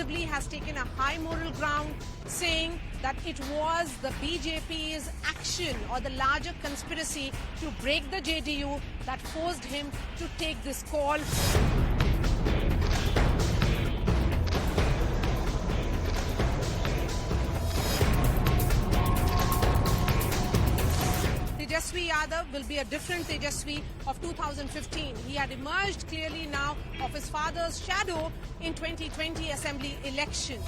possibly has taken a high moral ground, saying that it was the BJP's action or the larger conspiracy to break the JDU that forced him to take this call. Tejaswi Yadav will be a different Tejaswi of 2015. He had emerged clearly now of his father's shadow in 2020 assembly election.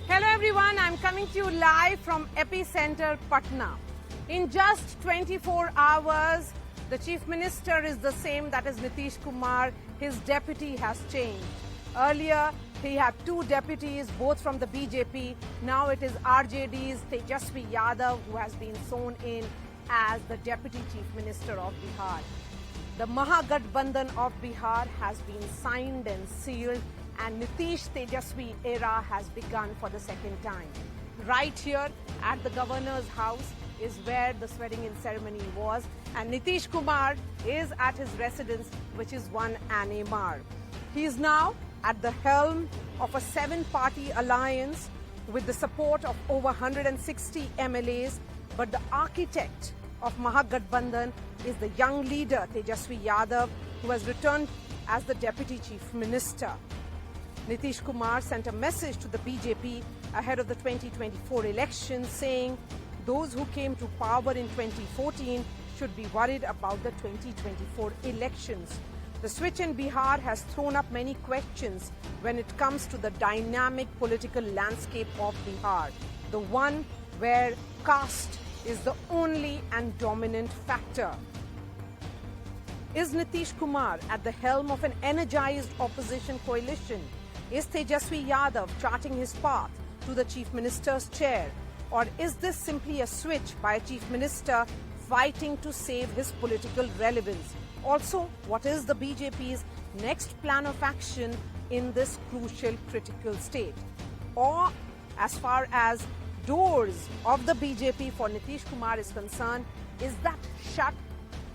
Hello everyone, I'm coming to you live from Epicenter, Patna. In just 24 hours, the Chief Minister is the same, that is Nitish Kumar. His deputy has changed. Earlier, he had two deputies, both from the BJP. Now it is RJD's Tejaswi Yadav who has been sworn in as the Deputy Chief Minister of Bihar. The Mahagathbandhan of Bihar has been signed and sealed, and Nitish Tejaswi era has begun for the second time. Right here at the governor's house is where the swearing-in ceremony was, and Nitish Kumar is at his residence, which is One Animar. He is now at the helm of a 7-party alliance with the support of over 160 MLAs, but the architect of Mahagathbandhan is the young leader Tejaswi Yadav, who has returned as the Deputy Chief Minister. Nitish Kumar sent a message to the BJP ahead of the 2024 election, saying those who came to power in 2014 should be worried about the 2024 elections. The switch in Bihar has thrown up many questions when it comes to the dynamic political landscape of Bihar, the one where caste is the only and dominant factor. Is Nitish Kumar at the helm of an energized opposition coalition? Is Tejaswi Yadav charting his path to the Chief Minister's chair? Or is this simply a switch by a Chief Minister fighting to save his political relevance? Also, what is the BJP's next plan of action in this crucial, critical state? Or, as far as doors of the BJP for Nitish Kumar is concerned, is that shut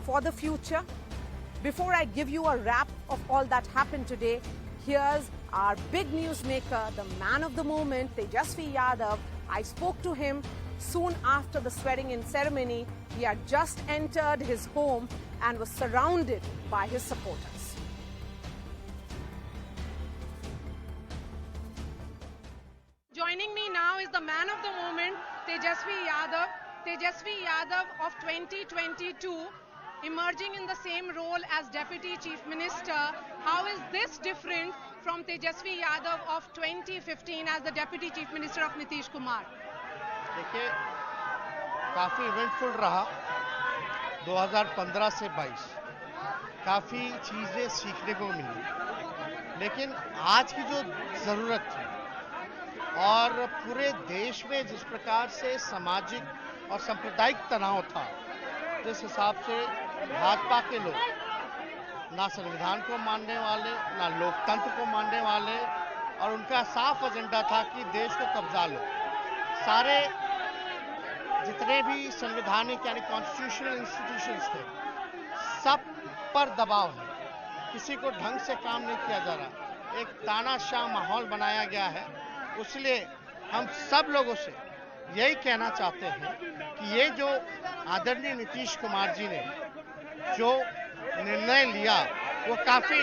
for the future? Before I give you a wrap of all that happened today, here's our big newsmaker, the man of the moment, Tejaswi Yadav. I spoke to him soon after the swearing-in ceremony. He had just entered his home and was surrounded by his supporters. Joining me now is the man of the moment, Tejaswi Yadav. Tejaswi Yadav of 2022, emerging in the same role as Deputy Chief Minister. How is this different from Tejaswi Yadav of 2015 as the Deputy Chief Minister of Nitish Kumar? देखिए, काफ़ी eventful रहा 2015 से 22, काफ़ी चीज़ें सीखने को मिली, लेकिन आज की जो ज़रूरत थी और पूरे देश में जिस प्रकार से सामाजिक और सांप्रदायिक तनाव था, जिस हिसाब से भाजपा के लोग ना संविधान को मानने वाले, ना लोकतंत्र को मानने वाले, और उनका साफ एजेंडा था कि देश को कब्जा लो। सारे जितने भी संवैधानिक यानी कॉन्स्टिट्यूशनल इंस्टीट्यूशंस थे, सब पर दबाव है, किसी को ढंग से काम नहीं किया जा रहा, एक तानाशाह माहौल बनाया गया है। इसलिए हम सब लोगों से यही कहना चाहते हैं कि ये जो आदरणीय नीतीश कुमार जी ने जो निर्णय लिया, वो काफी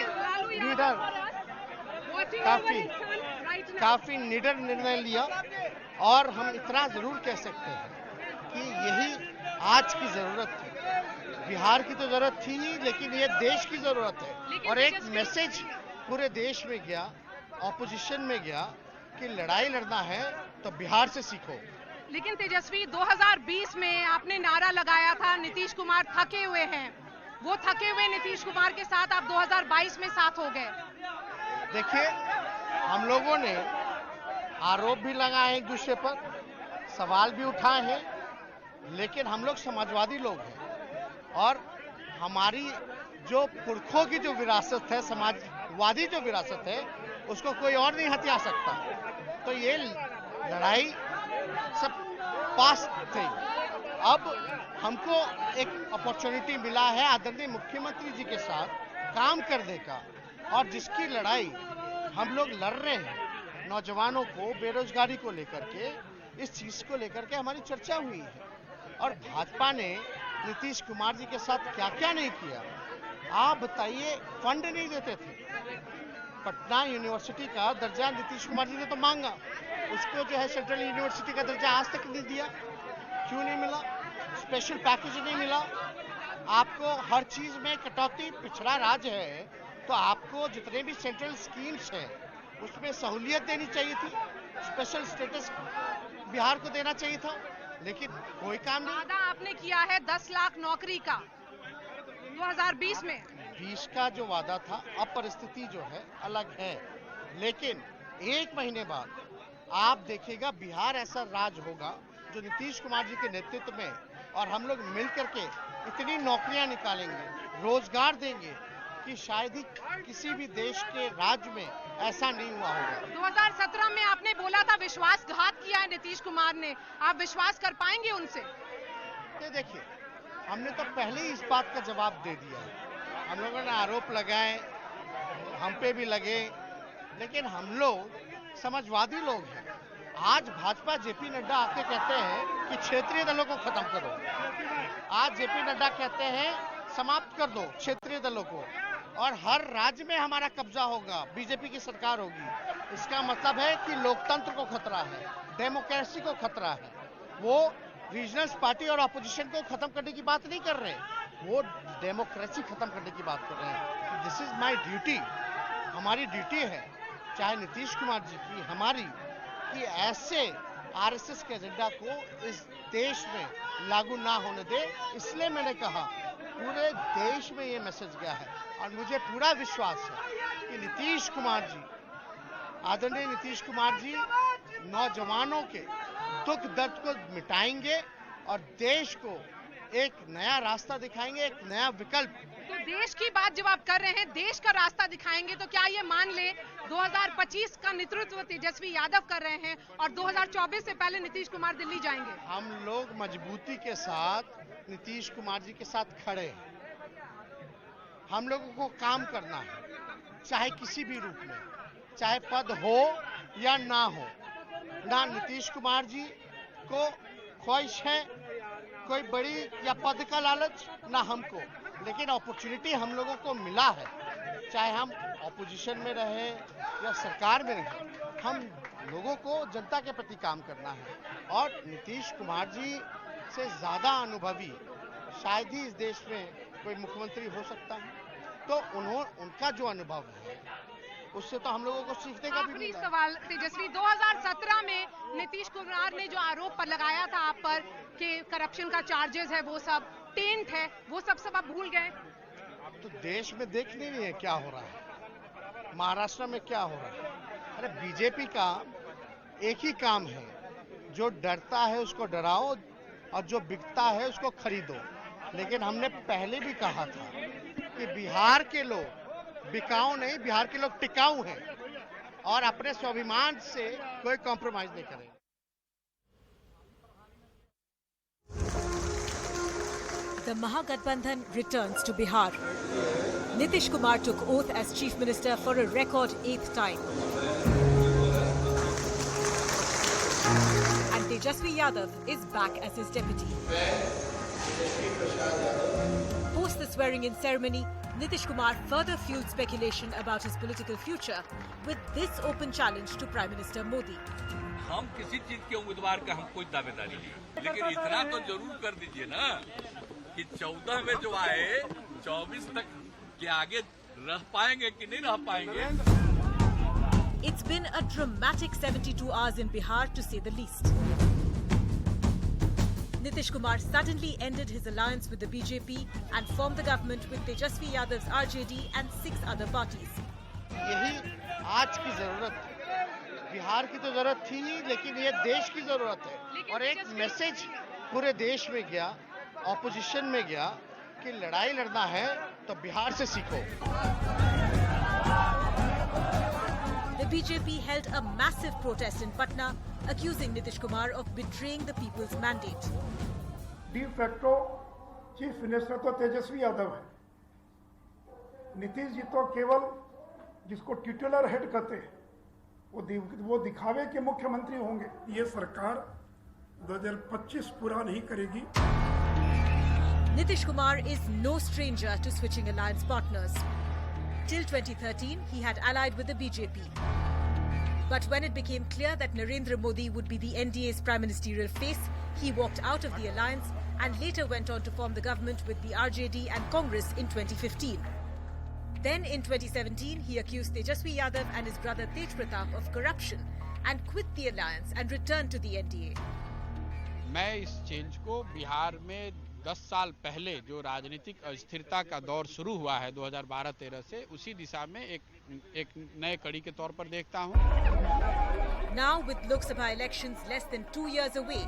निडर निर्णय लिया, और हम इतना जरूर कह सकते हैं कि यही आज की जरूरत थी। बिहार की तो जरूरत थी ही, लेकिन ये देश की जरूरत है, और एक मैसेज पूरे देश में गया, ऑपोजिशन में गया कि लड़ाई लड़ना है तो बिहार से सीखो। लेकिन तेजस्वी, 2020 में आपने नारा लगाया था नीतीश कुमार थके हुए हैं, वो थके हुए नीतीश कुमार के साथ आप 2022 में साथ हो गए। देखिए, हम लोगों ने आरोप भी लगाए एक दूसरे पर, सवाल भी उठाए हैं, लेकिन हम लोग समाजवादी लोग हैं और हमारी जो पुरखों की जो विरासत है, समाजवादी जो विरासत है, उसको कोई और नहीं हथिया सकता। तो ये लड़ाई सब पास थी। अब हमको एक अपॉर्चुनिटी मिला है आदरणीय मुख्यमंत्री जी के साथ काम करने का, और जिसकी लड़ाई हम लोग लड़ रहे हैं नौजवानों को बेरोजगारी को लेकर के, इस चीज को लेकर के हमारी चर्चा हुई है। और भाजपा ने नीतीश कुमार जी के साथ क्या क्या नहीं किया, आप बताइए। फंड नहीं देते थे, पटना यूनिवर्सिटी का दर्जा नीतीश कुमार जी ने तो मांगा, उसको जो है सेंट्रल यूनिवर्सिटी का दर्जा आज तक नहीं दिया। क्यों नहीं मिला? स्पेशल पैकेज नहीं मिला। आपको हर चीज में कटौती, पिछड़ा राज्य है तो आपको जितने भी सेंट्रल स्कीम्स हैं उसमें सहूलियत देनी चाहिए थी, स्पेशल स्टेटस बिहार को देना चाहिए था, लेकिन कोई काम नहीं। वादा आपने किया है 10 लाख नौकरी का 2020 में। 20 का जो वादा था, अब परिस्थिति जो है अलग है, लेकिन एक महीने बाद आप देखिएगा बिहार ऐसा राज्य होगा जो नीतीश कुमार जी के नेतृत्व में, और हम लोग मिल करके इतनी नौकरियां निकालेंगे, रोजगार देंगे कि शायद ही किसी भी देश के राज्य में ऐसा नहीं हुआ होगा। 2017 में आपने बोला था विश्वासघात किया है नीतीश कुमार ने, आप विश्वास कर पाएंगे उनसे? ये देखिए, हमने तो पहले ही इस बात का जवाब दे दिया है। हम लोगों ने आरोप लगाए, हम पे भी लगे, लेकिन हम लोग समाजवादी लोग हैं। आज भाजपा जेपी नड्डा आके कहते हैं कि क्षेत्रीय दलों को खत्म करो। आज जेपी नड्डा कहते हैं समाप्त कर दो क्षेत्रीय दलों को, और हर राज्य में हमारा कब्जा होगा, बीजेपी की सरकार होगी। इसका मतलब है कि लोकतंत्र को खतरा है, डेमोक्रेसी को खतरा है। वो रीजनल पार्टी और अपोजिशन को खत्म करने की बात नहीं कर रहे, वो डेमोक्रेसी खत्म करने की बात कर रहे हैं। दिस इज माय ड्यूटी, हमारी ड्यूटी है, चाहे नीतीश कुमार जी की, हमारी, कि ऐसे आरएसएस के एजेंडा को इस देश में लागू ना होने दे। इसलिए मैंने कहा पूरे देश में ये मैसेज गया है, और मुझे पूरा विश्वास है कि नीतीश कुमार जी, आदरणीय नीतीश कुमार जी, नौजवानों के दुख दर्द को मिटाएंगे और देश को एक नया रास्ता दिखाएंगे, एक नया विकल्प। तो देश की बात जब आप कर रहे हैं, देश का रास्ता दिखाएंगे, तो क्या ये मान ले 2025 का नेतृत्व तेजस्वी यादव कर रहे हैं और 2024 से पहले नीतीश कुमार दिल्ली जाएंगे? हम लोग मजबूती के साथ नीतीश कुमार जी के साथ खड़े हैं। हम लोगों को काम करना है, चाहे किसी भी रूप में, चाहे पद हो या ना हो। ना नीतीश कुमार जी को ख्वाहिश है कोई बड़ी या पद का लालच, ना हमको, लेकिन अपॉर्चुनिटी हम लोगों को मिला है, चाहे हम ऑपोजिशन में रहे या सरकार में रहे, हम लोगों को जनता के प्रति काम करना है। और नीतीश कुमार जी से ज्यादा अनुभवी शायद ही इस देश में कोई मुख्यमंत्री हो सकता है। तो उनका जो अनुभव है उससे तो हम लोगों को सीखने का भी आखिरी मिला। सवाल तेजस्वी, 2017 में नीतीश कुमार ने जो आरोप पर लगाया था आप पर कि करप्शन का चार्जेस है, वो सब टेंट है, वो सब आप भूल गए? अब तो देश में देख नहीं रही है क्या हो रहा है, महाराष्ट्र में क्या हो रहा है। अरे बीजेपी का एक ही काम है, जो डरता है उसको डराओ और जो बिकता है उसको खरीदो। लेकिन हमने पहले भी कहा था कि बिहार के लोग बिकाऊ नहीं, बिहार के लोग टिकाऊ हैं और अपने स्वाभिमान से कोई कॉम्प्रोमाइज नहीं करेंगे। The Mahagathbandhan returns to Bihar. Nitish Kumar took oath as Chief Minister for a record 8th time. And Tejasvi Yadav is back as his deputy. Post the swearing-in ceremony, Nitish Kumar further fueled speculation about his political future with this open challenge to Prime Minister Modi. हम किसी चीज के उम्मीदवार का हम कोई दावेदारी नहीं, लेकिन इतना तो जरूर कर दीजिए ना कि 14 में जो आए 24 तक के आगे रह पाएंगे कि नहीं रह पाएंगे। It's been a dramatic 72 hours in Bihar, to say the least. Nitish Kumar suddenly ended his alliance with the BJP and formed the government with Tejasvi Yadav's RJD and 6 other parties. यही आज की जरूरत है। बिहार की तो जरूरत थी, लेकिन ये देश की जरूरत है। और एक मैसेज पूरे देश में गया, ऑपोजिशन में गया की लड़ाई लड़ना है तो बिहार से सीखो। The BJP held a massive protest in Patna, accusing Nitish Kumar of betraying the people's mandate. De facto chief minister तो तेजस्वी यादव है, नीतीश जी तो केवल जिसको ट्यूटुलर हेड कहते हैं वो दिखावे के मुख्यमंत्री होंगे। ये सरकार 2025 पूरा नहीं करेगी। Nitish Kumar is no stranger to switching alliance partners. Till 2013, he had allied with the BJP. But when it became clear that Narendra Modi would be the NDA's prime ministerial face, he walked out of the alliance and later went on to form the government with the RJD and Congress in 2015. Then in 2017, he accused Tejaswi Yadav and his brother Tej Pratap of corruption and quit the alliance and returned to the NDA. मैं इस change को बिहार में 10 साल पहले जो राजनीतिक अस्थिरता का दौर शुरू हुआ है 2012-13 से, उसी दिशा में एक नए कड़ी के तौर पर देखता हूं। Now with Lok Sabha elections less than 2 years away,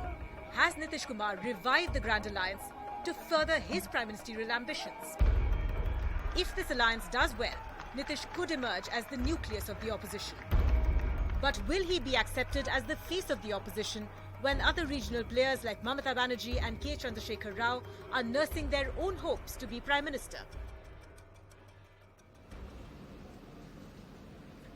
has Nitish Kumar revived the Grand Alliance to further his prime ministerial ambitions? If this alliance does well, Nitish could emerge as the nucleus of the opposition. But will he be accepted as the face of the opposition when other regional players like Mamata Banerjee and K. Chandrasekhar Rao are nursing their own hopes to be Prime Minister?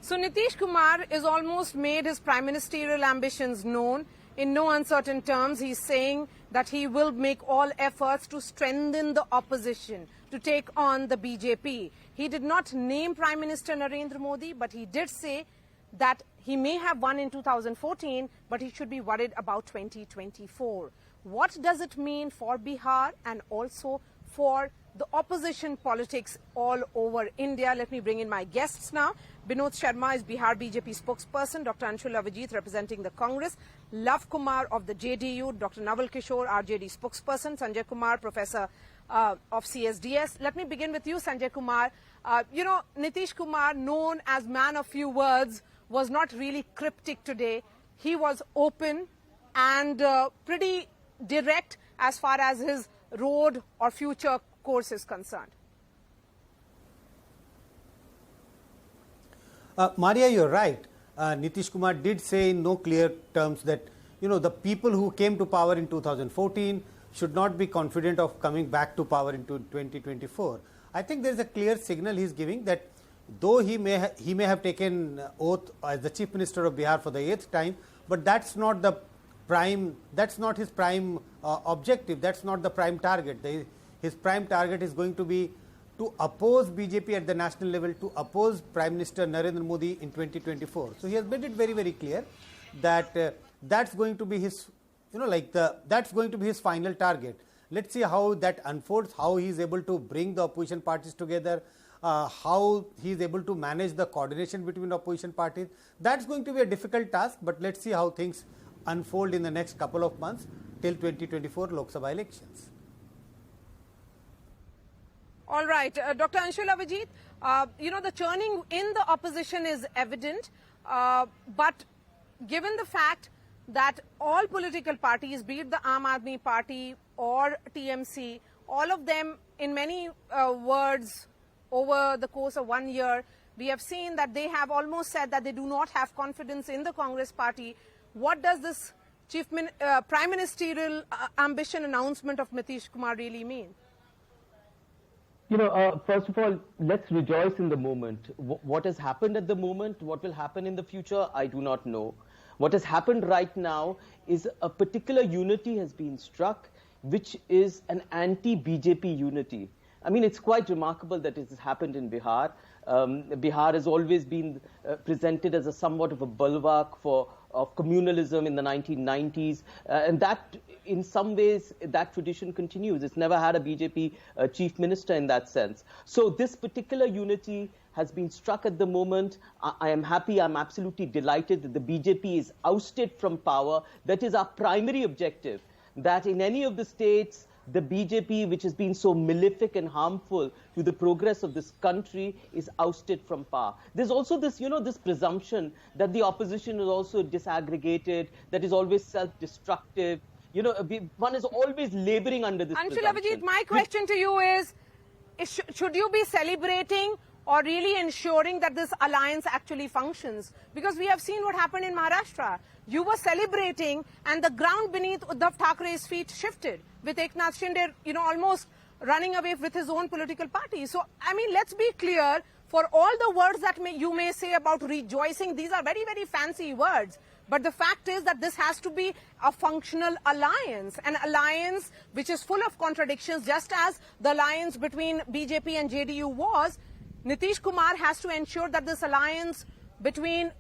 So Nitish Kumar is almost made his prime ministerial ambitions known. In no uncertain terms, he's saying that he will make all efforts to strengthen the opposition, to take on the BJP. He did not name Prime Minister Narendra Modi, but he did say that he may have won in 2014, but he should be worried about 2024. What does it mean for Bihar and also for the opposition politics all over India? Let me bring in my guests now. Binod Sharma is Bihar BJP spokesperson, Dr. Anshul Avijit representing the Congress, Lav Kumar of the JDU, Dr. Naval Kishore, RJD spokesperson, Sanjay Kumar, professor of CSDS. Let me begin with you, Sanjay Kumar. Nitish Kumar, known as man of few words, was not really cryptic today. He was open and pretty direct as far as his road or future course is concerned. Maria, you're right. Nitish Kumar did say in no clear terms that, the people who came to power in 2014 should not be confident of coming back to power in 2024. I think there is a clear signal he's giving that though he may have taken oath as the Chief Minister of Bihar for the 8th time, but that's not his prime objective, that's not the prime target. His prime target is going to be to oppose BJP at the national level, to oppose Prime Minister Narendra Modi in 2024. So he has made it very, very clear that that's going to be his, that's going to be his final target. Let's see how that unfolds, how he is able to bring the opposition parties together, how he is able to manage the coordination between opposition parties. That's going to be a difficult task, but let's see how things unfold in the next couple of months till 2024 Lok Sabha elections. All right, Dr. Anshul Avijit, the churning in the opposition is evident, but given the fact that all political parties, be it the Aam Aadmi Party or TMC, all of them in many words over the course of 1 year, we have seen that they have almost said that they do not have confidence in the Congress party. What does this prime ministerial ambition announcement of Nitish Kumar really mean? First of all, let's rejoice in the moment. What has happened at the moment, what will happen in the future, I do not know. What has happened right now is a particular unity has been struck, which is an anti-BJP unity. I mean, it's quite remarkable that it has happened in Bihar. Bihar has always been presented as a somewhat of a bulwark of communalism in the 1990s, and that, in some ways, that tradition continues. It's never had a BJP chief minister in that sense. So this particular unity has been struck at the moment. I am happy, I'm absolutely delighted that the BJP is ousted from power. That is our primary objective, that in any of the states, the BJP, which has been so malefic and harmful to the progress of this country, is ousted from power. There's also this, this presumption that the opposition is also disaggregated, that is always self-destructive. one is always laboring under this Anshul presumption. Abhijit, my question to you is should you be celebrating or really ensuring that this alliance actually functions? Because we have seen what happened in Maharashtra. You were celebrating and the ground beneath Uddhav Thackeray's feet shifted with Eknath Shinde, almost running away with his own political party. So, I mean, let's be clear, for all the words that you may say about rejoicing, these are very, very fancy words. But the fact is that this has to be a functional alliance, an alliance which is full of contradictions, just as the alliance between BJP and JDU was. Nitish Kumar has to ensure that this alliance between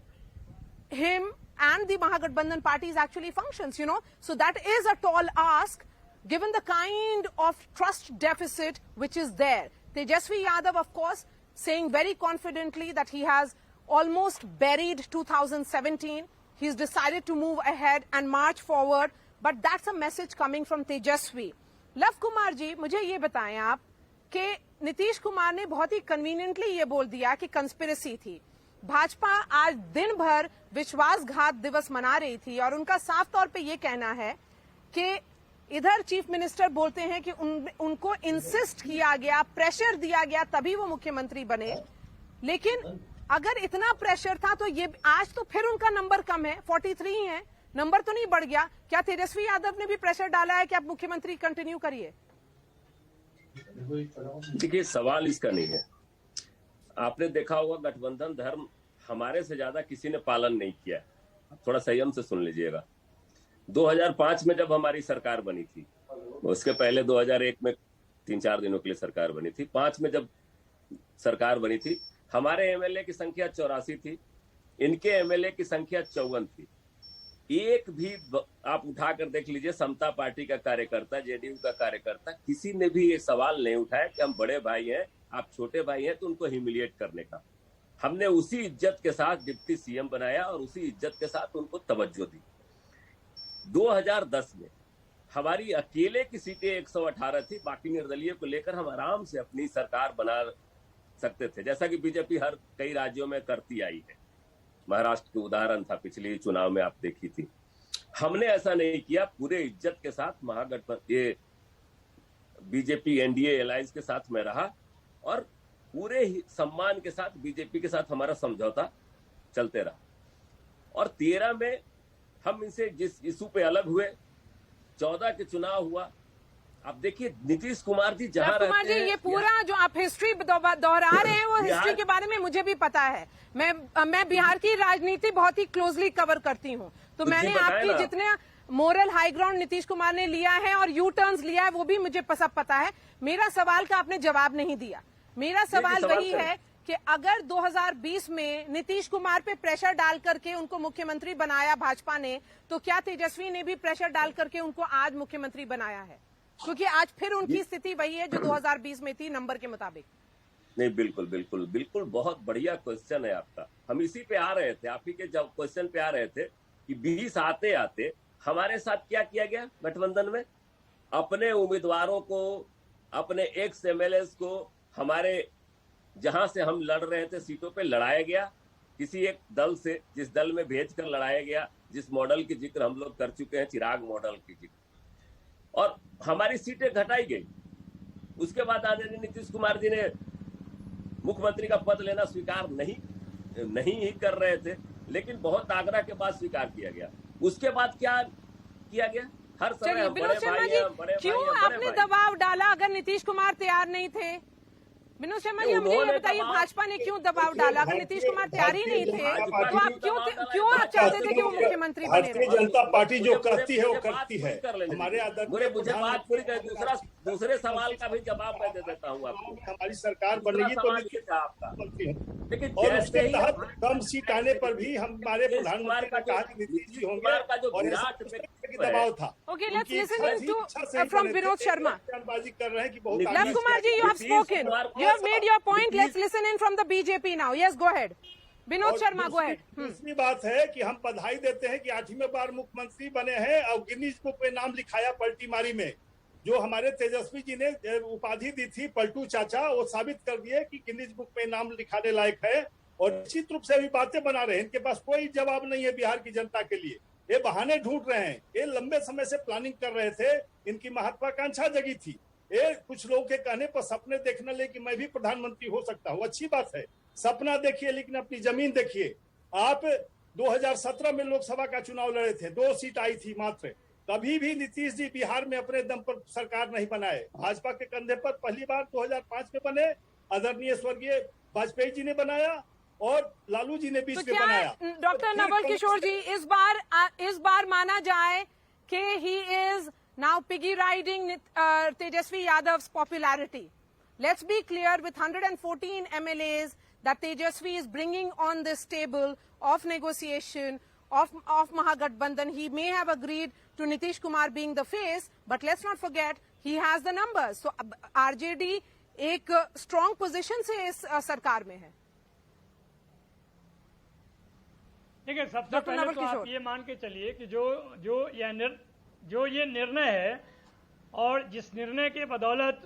him and the Mahagathbandhan parties actually functions, So that is a tall ask, given the kind of trust deficit which is there. Tejasvi Yadav, of course, saying very confidently that he has almost buried 2017. He's decided to move ahead and march forward. But that's a message coming from Tejasvi. Lav Kumar ji, मुझे ये बताएं आप कि नीतीश कुमार ने बहुत ही conveniently ये बोल दिया कि कंस्पिरेसी थी। भाजपा आज दिन भर विश्वासघात दिवस मना रही थी और उनका साफ तौर पे ये कहना है कि इधर चीफ मिनिस्टर बोलते हैं कि उनको इंसिस्ट किया गया, प्रेशर दिया गया, तभी वो मुख्यमंत्री बने। लेकिन अगर इतना प्रेशर था तो ये आज तो फिर उनका नंबर कम है, 43 ही है, नंबर तो नहीं बढ़ गया। क्या तेजस्वी यादव ने भी प्रेशर डाला है कि आप मुख्यमंत्री कंटिन्यू करिए? देखिए, सवाल इसका नहीं है। आपने देखा होगा गठबंधन धर्म हमारे से ज्यादा किसी ने पालन नहीं किया। थोड़ा संयम से सुन लीजिएगा। 2005 में जब हमारी सरकार बनी थी, उसके पहले 2001 में 3-4 दिनों के लिए सरकार बनी थी, 5 में जब सरकार बनी थी, हमारे एमएलए की संख्या 84 थी, इनके एमएलए की संख्या 54 थी। एक भी आप उठाकर देख लीजिए, समता पार्टी का कार्यकर्ता, जेडीयू का कार्यकर्ता, किसी ने भी ये सवाल नहीं उठाया कि हम बड़े भाई हैं, आप छोटे भाई हैं, तो उनको ह्यूमिलिएट करने का। हमने उसी इज्जत के साथ डिप्टी सीएम बनाया और उसी इज्जत के साथ उनको तवज्जो दी। 2010 में हमारी अकेले की सीटें 118 थी, बाकी निर्दलीय को लेकर हम आराम से अपनी सरकार बना सकते थे, जैसा कि बीजेपी हर कई राज्यों में करती आई है। महाराष्ट्र का उदाहरण था, पिछले चुनाव में आप देखी थी। हमने ऐसा नहीं किया, पूरे इज्जत के साथ महागठबंधन ये बीजेपी एनडीए अलायंस के साथ में रहा और पूरे ही सम्मान के साथ बीजेपी के साथ हमारा समझौता चलते रहा। और 13 में हम इनसे जिस इशू पे अलग हुए, 14 के चुनाव हुआ। अब देखिए नीतीश कुमार जी जहां रहते हैं, ये पूरा जो आप हिस्ट्री दोहरा रहे हैं, वो हिस्ट्री के बारे में मुझे भी पता है। मैं बिहार की राजनीति बहुत ही क्लोजली कवर करती हूँ, तो मैंने आपकी जितने moral high ground Nitish Kumar ने लिया है और यू टर्न्स लिया है, वो भी मुझे सब पता है। मेरा सवाल का आपने जवाब नहीं दिया। मेरा सवाल वही है कि अगर 2020 में नीतीश कुमार पे प्रेशर डाल करके उनको मुख्यमंत्री बनाया भाजपा ने, तो क्या तेजस्वी ने भी प्रेशर डाल करके उनको आज मुख्यमंत्री बनाया है? क्योंकि आज फिर उनकी स्थिति वही है जो 2020 में थी, नंबर के मुताबिक। नहीं, बिल्कुल बिल्कुल बिल्कुल, बहुत बढ़िया क्वेश्चन है आपका। हम इसी पे आ रहे थे, आप ही के जब क्वेश्चन पे आ रहे थे कि 20 आते आते हमारे साथ क्या किया गया गठबंधन में। अपने उम्मीदवारों को, अपने एक्स एमएलएस को हमारे जहां से हम लड़ रहे थे सीटों पे लड़ाया गया, किसी एक दल से, जिस दल में भेजकर लड़ाया गया, जिस मॉडल की जिक्र हम लोग कर चुके हैं, चिराग मॉडल की जिक्र, और हमारी सीटें घटाई गई। उसके बाद आदरणीय नीतीश कुमार जी ने मुख्यमंत्री का पद लेना स्वीकार नहीं ही कर रहे थे, लेकिन बहुत आग्रह के बाद स्वीकार किया गया। उसके बाद क्या किया गया? हर समय हम बड़े भाई हैं, बड़े भाई क्यों हैं, आपने दबाव डाला अगर नीतीश कुमार तैयार नहीं थे? विनोद शर्मा जी, मुझे ये बताइए, भाजपा ने क्यों दबाव डाला? अगर नीतीश कुमार तैयार ही नहीं थे तो आप क्यों आप चाहते थे कि वो मुख्यमंत्री बने? भारतीय जनता पार्टी जो करती है वो करती है। हमारे मुझे बात पूरी कर, दूसरे सवाल का भी जवाब मैं दे देता हूँ आपको। हमारी सरकार बनेगी तो आपका, लेकिन और उसके तहत कम सीट आने पर भी हमारे प्रधानमंत्री ने कहा कि नीतीश जी होंगे और दबाव था। Okay, let's listen to from Vinod Sharma. बयानबाजी कर रहे हैं कि बहुत Lav Kumar ji, you have spoken. You have made your point. Let's listen in from the BJP now. Yes, go ahead. Vinod Sharma, go ahead. दूसरी बात है कि हम बधाई देते हैं कि 8वीं बार मुख्यमंत्री बने हैं और गिनीज बुक में नाम लिखाया पलटीमारी में। जो हमारे तेजस्वी जी ने उपाधि दी थी पलटू चाचा, वो साबित कर दिए कि गिनीज बुक में नाम लिखाने लायक है और निश्चित रूप से भी बातें बना रहे हैं। इनके पास कोई जवाब नहीं है बिहार की जनता के लिए। ये बहाने ढूंढ रहे हैं। ये लंबे समय से प्लानिंग कर रहे थे, इनकी महत्वाकांक्षा जगी थी। ये कुछ लोगों के कहने पर सपने देखने लगे कि मैं भी प्रधानमंत्री हो सकता हूँ, अच्छी बात है, सपना देखिए, लेकिन अपनी जमीन देखिए। आप 2017 में लोकसभा का चुनाव लड़े थे, 2 सीट आई थी मात्र। कभी भी नीतीश जी बिहार में अपने दम पर सरकार नहीं बनाए। भाजपा के कंधे पर पहली बार 2005 में बने, आदरणीय स्वर्गीय वाजपेयी जी ने बनाया और लालू जी ने बीच तो में क्या बनाया। डॉक्टर नवल किशोर जी इस बार माना जाए कि he is now piggy riding Tejasvi Yadav's popularity? Let's be clear, with 114 MLAs that Tejasvi is bringing on this table of negotiation of Mahagathbandhan, he may have agreed to Nitish Kumar being the face, but let's not forget he has the numbers. So RJD एक strong position से इस सरकार में है। देखिए, सबसे पहले तो आप ये मान के चलिए कि जो ये निर्णय है और जिस निर्णय के बदौलत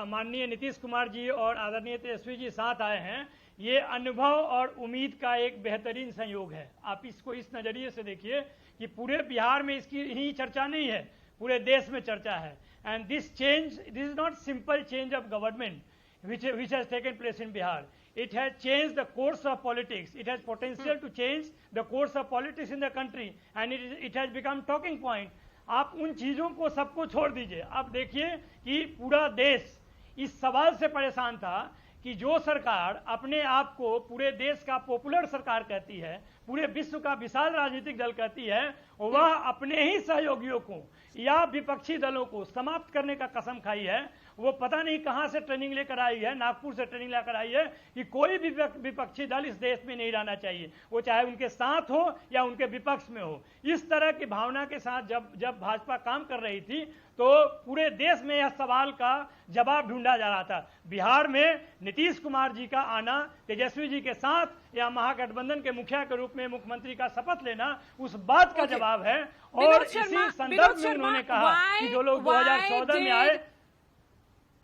माननीय नीतीश कुमार जी और आदरणीय तेजस्वी जी साथ आए हैं, ये अनुभव और उम्मीद का एक बेहतरीन संयोग है। आप इसको इस नजरिए से देखिए कि पूरे बिहार में इसकी ही चर्चा नहीं है, पूरे देश में चर्चा है। And this is not simple change of government which has taken place in Bihar. It has changed the course of politics. It has potential to change the course of politics in the country, and it has become talking point. आप उन चीजों को सबको छोड़ दीजिए। आप देखिए कि पूरा देश इस सवाल से परेशान था कि जो सरकार अपने आप को पूरे देश का पॉपुलर सरकार कहती है, पूरे विश्व का विशाल राजनीतिक दल कहती है, वह अपने ही सहयोगियों को या विपक्षी दलों को समाप्त करने का कसम खाई है। वो पता नहीं कहां से ट्रेनिंग लेकर आई है, नागपुर से ट्रेनिंग लेकर आई है कि कोई भी विपक्षी दल इस देश में नहीं रहना चाहिए, वो चाहे उनके साथ हो या उनके विपक्ष में हो। इस तरह की भावना के साथ जब भाजपा काम कर रही थी तो पूरे देश में यह सवाल का जवाब ढूंढा जा रहा था। बिहार में नीतीश कुमार जी का आना, तेजस्वी जी के साथ या महागठबंधन के मुखिया के रूप में मुख्यमंत्री का शपथ लेना, उस बात का जवाब है। और इसी संदर्भ में उन्होंने कहा कि जो लोग 2014 में आए।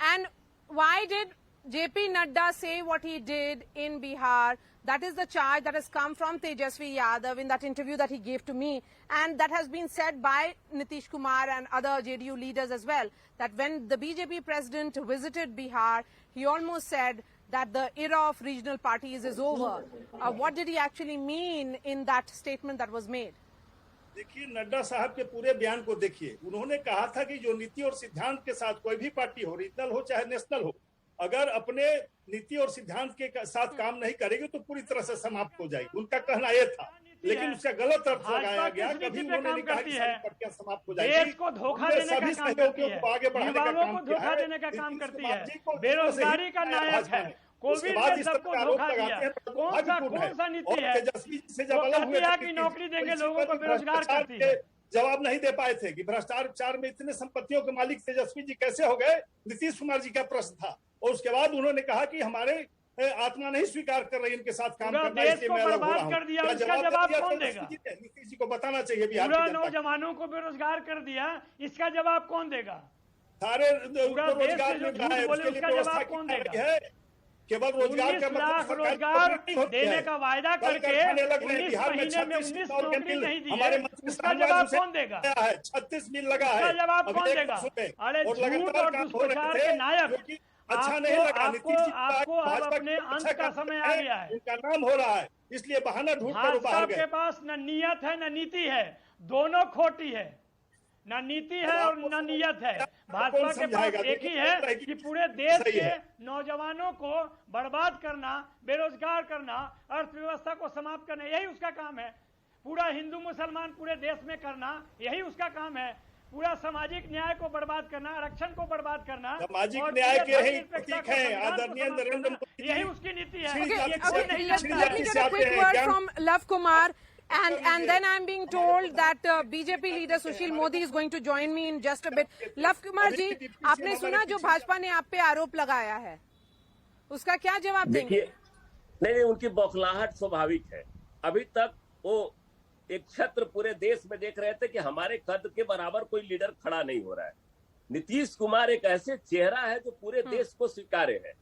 And why did JP Nadda say what he did in Bihar? That is the charge that has come from Tejasvi Yadav in that interview that he gave to me, and that has been said by Nitish Kumar and other JDU leaders as well, that when the BJP president visited Bihar, he almost said that the era of regional parties is over. What did he actually mean in that statement that was made? देखिए, नड्डा साहब के पूरे बयान को देखिए। उन्होंने कहा था कि जो नीति और सिद्धांत के साथ कोई भी पार्टी हो, रीजनल हो चाहे नेशनल हो, अगर अपने नीति और सिद्धांत के साथ काम नहीं करेगी तो पूरी तरह से समाप्त हो जाएगी। उनका कहना यह था, लेकिन उसका गलत अर्थ लगाया गया। कभी उन्होंने नहीं कहा कि सारी पार्टियां समाप्त हो जाएगी। देश को धोखा देने का काम करती है, युवाओं को धोखा देने का काम करती है, बेरोजगारी का नायक है, कोविड में सबको धोखा दिया। कौन सा नीति है की नौकरी देंगे लोगों को बेरोजगार करती है? जवाब नहीं दे पाए थे कि भ्रष्टाचार में इतने संपत्तियों के मालिक तेजस्वी जी कैसे हो गए, नीतीश कुमार जी का प्रश्न था। और उसके बाद उन्होंने कहा कि हमारे आत्मा नहीं स्वीकार कर रही इनके साथ काम करना, देश को बर्बाद कर दिया। इसका जवाब कौन देगा? नीतीश जी को बताना चाहिए। बिहार के नौजवानों को बेरोजगार कर दिया, इसका जवाब कौन देगा? सारे रोजगार में उसका जवाब कौन देगा? केवल रोजगार का मतलब रोजगार देने का वायदा करके 19 महीने में 19 नौकरी नहीं दी है, उसका जवाब कौन देगा? 36 मिल लगा है, उसका जवाब कौन देगा? अरे झूठ और दुष्प्रचार के नायक, अच्छा नहीं लगा। आपको अब अपने अंत का समय आ गया है, उनका नाम हो रहा है, इसलिए बहाना ढूंढकर बाहर गए। के पास न नियत है न नीति है, दोनों खोटी है। न नीति है और न नियत है। भाजपा के पास एक ही है कि पूरे देश के नौजवानों को बर्बाद करना, बेरोजगार करना, अर्थव्यवस्था को समाप्त करना, यही उसका काम है। पूरा हिंदू मुसलमान पूरे देश में करना, यही उसका काम है। पूरा सामाजिक न्याय को बर्बाद करना, आरक्षण को बर्बाद करना, सामाजिक न्याय के ही प्रतीक हैं आदरणीय नरेंद्र मोदी, यही उसकी नीति है। Love Kumar, and then I'm being told that BJP leader Sushil Modi is going to join me in just a bit. Luv Kumar ji, आपने सुना जो भाजपा ने आप पे आरोप लगाया है, उसका क्या जवाब देंगे? नहीं, उनकी बौखलाहट स्वाभाविक है। अभी तक वो एक छत्र पूरे देश में देख रहे थे कि हमारे कद के बराबर कोई लीडर खड़ा नहीं हो रहा है। नीतीश कुमार एक ऐसे चेहरा है जो पूरे देश को स्वीकार्य है।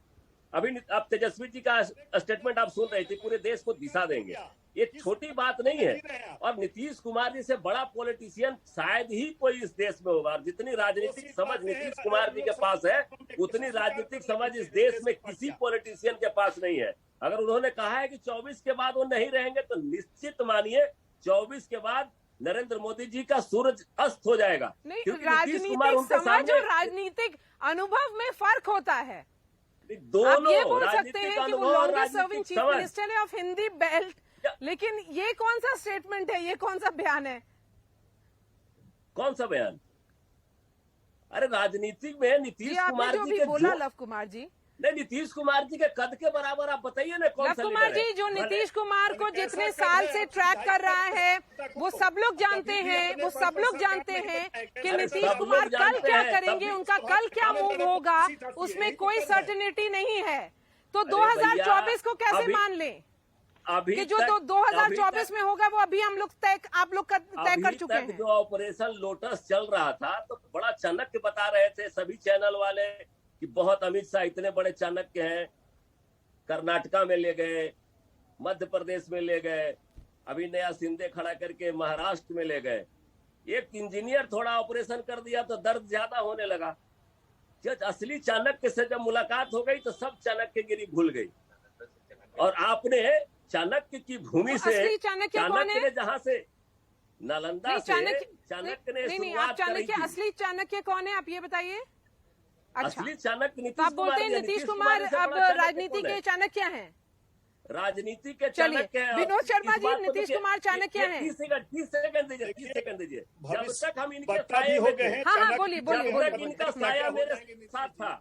अभी आप तेजस्वी जी का स्टेटमेंट आप सुन रहे थे, पूरे देश को दिशा देंगे, ये छोटी बात नहीं है। और नीतीश कुमार जी से बड़ा पॉलिटिशियन शायद ही कोई इस देश में होगा। और जितनी राजनीतिक समझ नीतीश कुमार जी के पास है, उतनी राजनीतिक समझ इस देश में किसी पॉलिटिशियन के पास नहीं है। अगर उन्होंने कहा है कि 24 के बाद वो नहीं रहेंगे, तो निश्चित मानिए 24 के बाद नरेंद्र मोदी जी का सूरज अस्त हो जाएगा। नहीं, क्योंकि नीतीश कुमार राजनीतिक उनके समझ सामने और राजनीतिक अनुभव में फर्क होता है। दोनों आप ये बोल सकते हैं कि वो अनुभव और लॉन्गेस्ट सर्विंग राजनीतिक चीफ समझ। मिनिस्टर है ऑफ हिंदी बेल्ट, लेकिन ये कौन सा स्टेटमेंट है, ये कौन सा बयान है? कौन सा बयान? अरे राजनीति में नीतीश जी आपने कुमार जो जी भी के बोला लव कुमार जी, नहीं, नीतीश कुमार जी के कद के बराबर आप बताइए ना कौन लव सा कुमार लीडर है? जी जो नीतीश कुमार को जितने साल से ट्रैक कर रहा है, वो सब लोग जानते हैं, वो सब लोग जानते हैं कि अरे नीतीश सब कुमार लोग कल जानते क्या हैं, करेंगे, तभी- उनका कल क्या मूव होगा, उसमें कोई सर्टेनिटी नहीं है। तो 2024 को कैसे अभी- मान लें अभी कि जो तक- 2024 अभी में होगा वो अभी हम लोग आप लोग तय कर चुके तक हैं। जो ऑपरेशन लोटस चल रहा था, तो बड़ा चाणक्य बता रहे थे सभी चैनल वाले कि बहुत अमित शाह इतने बड़े चाणक्य हैं। कर्नाटका में ले गए, मध्य प्रदेश में ले गए, अभी नया सिंधे खड़ा करके महाराष्ट्र में ले गए। एक इंजीनियर थोड़ा ऑपरेशन कर दिया तो दर्द ज्यादा होने लगा। जब असली चाणक्य से जब मुलाकात हो गई तो सब चाणक्यगिरी भूल गई। और आपने चाणक्य की भूमि से, असली चाणक्य कौन है? ने जहां से नालंदा नहीं, से चाणक्य ने नहीं, शुरुआत आप करी चाणक्य, थी। असली चाणक्य कौन है आप ये बताइए। अच्छा, असली चाणक्य तो नीतीश आप बोलते कुमार हैं जी, नीतीश कुमार से अब बड़ा चाणक्य राजनीति कौन है? के चाणक्य हैं। राजनीति के चलिए, चाणक्य हैं। विनोद शर्मा इस बात जी, को नीतीश देखिए, कुमार चाणक्य हैं। 30 सेकंड दीजिए, 30 सेकंड दीजिए। जब भविष्य तक हम इनके बट्टा भी साये हो में गए थे, हैं, हाँ, चाणक्य बोलिए, की बोलिए, जब जगह तक बोलिए। इनका बदलना साया क्या हो मेरे जाएंगे साथ था,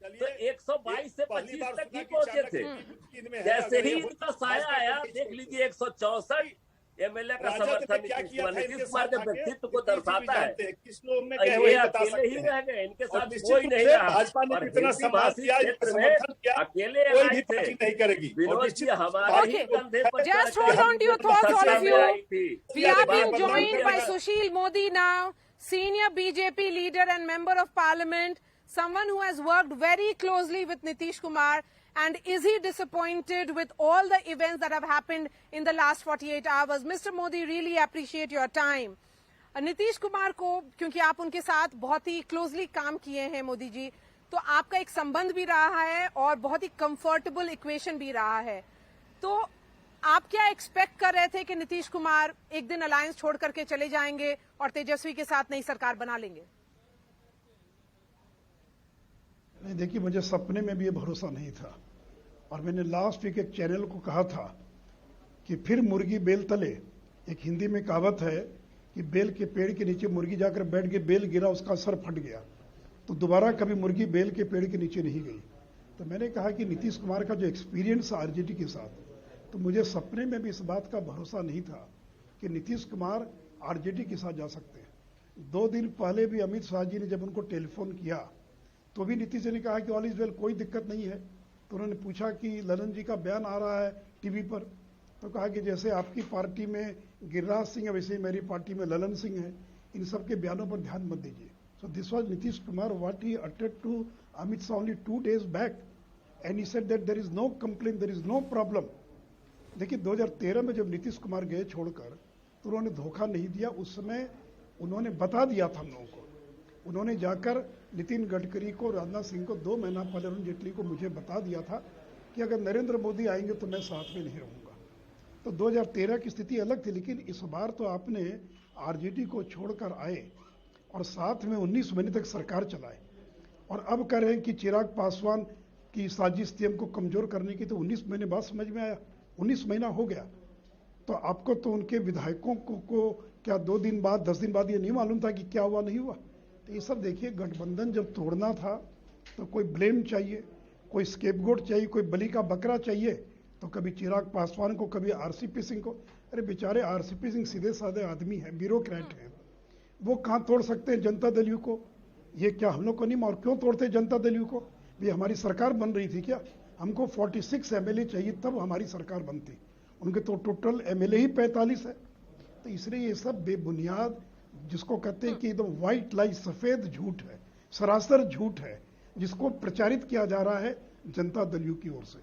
चलिए, तो 122 से पहली 25 बार तक सुना ही कि पहुंचे चाणक्य थे। इनमें है, जैसे अगर ही ये इनका साया भाजपा आया, के देख लीजिए 164 एमएलए का राजद समर्थन ने क्या नीतीश किया कुमार था नीतीश इनके कुमार साथ के आके? व्यक्तित्व को नीतीश जी भी दर्शाता है। जानते हैं, किस लोग में क्या ये वही बता अकेले ही सकते रह हैं। गए, इनके और साथ निश्चित कोई रूप नहीं से रहा। भाजपा ने और जितना हिंदी सम्मान भाषी किया, क्षेत्र में समर्थन किया, अकेले कोई आई भी थे। पार्टी नहीं करेगी। और विनोद निश्चित जी हमारे ही Okay. कंधे पर Just चढ़ के hold on to your thoughts, all of you. थी। We are बात being बदल joined के by अगर- Sushil Modi now, senior BJP leader and member of parliament, someone who has worked very closely with Nitish Kumar. And is he disappointed with all the events that have happened in the last 48 hours? Mr. Modi, really appreciate your time. Nitish Kumar को, क्योंकि आप उनके साथ बहुत ही closely काम किए हैं मोदी जी, तो आपका एक संबंध भी रहा है और बहुत ही कंफर्टेबल इक्वेशन भी रहा है। तो आप क्या एक्सपेक्ट कर रहे थे कि नीतीश कुमार एक दिन अलायंस छोड़ करके चले जाएंगे और तेजस्वी के साथ नई सरकार बना लेंगे? नहीं, देखिए, मुझे सपने में भी ये भरोसा नहीं था। और मैंने लास्ट वीक एक चैनल को कहा था कि फिर मुर्गी बेल तले। एक हिंदी में कहावत है कि बेल के पेड़ के नीचे मुर्गी जाकर बैठ गई, बेल गिरा, उसका सर फट गया। तो दोबारा कभी मुर्गी बेल के पेड़ के नीचे नहीं गई। तो मैंने कहा कि नीतीश कुमार का जो एक्सपीरियंस है आरजेडी के साथ, तो मुझे सपने में भी इस बात का भरोसा नहीं था कि नीतीश कुमार आरजेडी के साथ जा सकते हैं। 2 दिन पहले भी अमित शाह जी ने जब उनको टेलीफोन किया तो भी नीतीश जी ने कहा कि ऑल इज वेल, कोई दिक्कत नहीं है। तो उन्होंने पूछा कि ललन जी का बयान आ रहा है टीवी पर, तो कहा कि जैसे आपकी पार्टी में गिरिराज सिंह है, वैसे ही मेरी पार्टी में ललन सिंह है, इन सब के बयानों पर ध्यान मत दीजिए। So this was Nitish Kumar what he uttered to Amit Shah only 2 days back, and he said that there is no complain, there is no problem. देखिए, 2013 में जब नीतीश कुमार गए छोड़कर, तो उन्होंने धोखा नहीं दिया। उस समय उन्होंने बता दिया था हम लोगों को। उन्होंने जाकर नितिन गडकरी को, राजनाथ सिंह को 2 महीना पहले अरुण जेटली को मुझे बता दिया था कि अगर नरेंद्र मोदी आएंगे तो मैं साथ में नहीं रहूंगा। तो 2013 की स्थिति अलग थी, लेकिन इस बार तो आपने आरजेडी को छोड़कर आए और साथ में 19 महीने तक सरकार चलाए, और अब कह रहे हैं कि चिराग पासवान की साजिश थी हमको कमजोर करने की। तो 19 महीने बाद समझ में आया, 19 महीना हो गया। तो आपको तो उनके विधायकों को क्या 2 दिन बाद, 10 दिन बाद ये नहीं मालूम था कि क्या हुआ नहीं हुआ? तो ये सब देखिए, गठबंधन जब तोड़ना था तो कोई ब्लेम चाहिए, कोई स्केपगोट चाहिए, कोई बलि का बकरा चाहिए। तो कभी चिराग पासवान को, कभी आरसीपी सिंह को। अरे बेचारे आरसीपी सिंह सीधे साधे आदमी हैं, ब्यूरोक्रेट हैं, वो कहाँ तोड़ सकते हैं जनता दल यू को? ये क्या हम लोग को नहीं, और क्यों तोड़ते जनता दल यू को? भी हमारी सरकार बन रही थी क्या? हमको 46 एमएलए चाहिए तब हमारी सरकार बनती, उनके तो टोटल एमएलए ही 45 है। तो इसलिए ये सब बेबुनियाद, जिसको कहते हैं कि एकदम व्हाइट लाई, सफेद झूठ है, सरासर झूठ है, जिसको प्रचारित किया जा रहा है जनता दल की ओर से।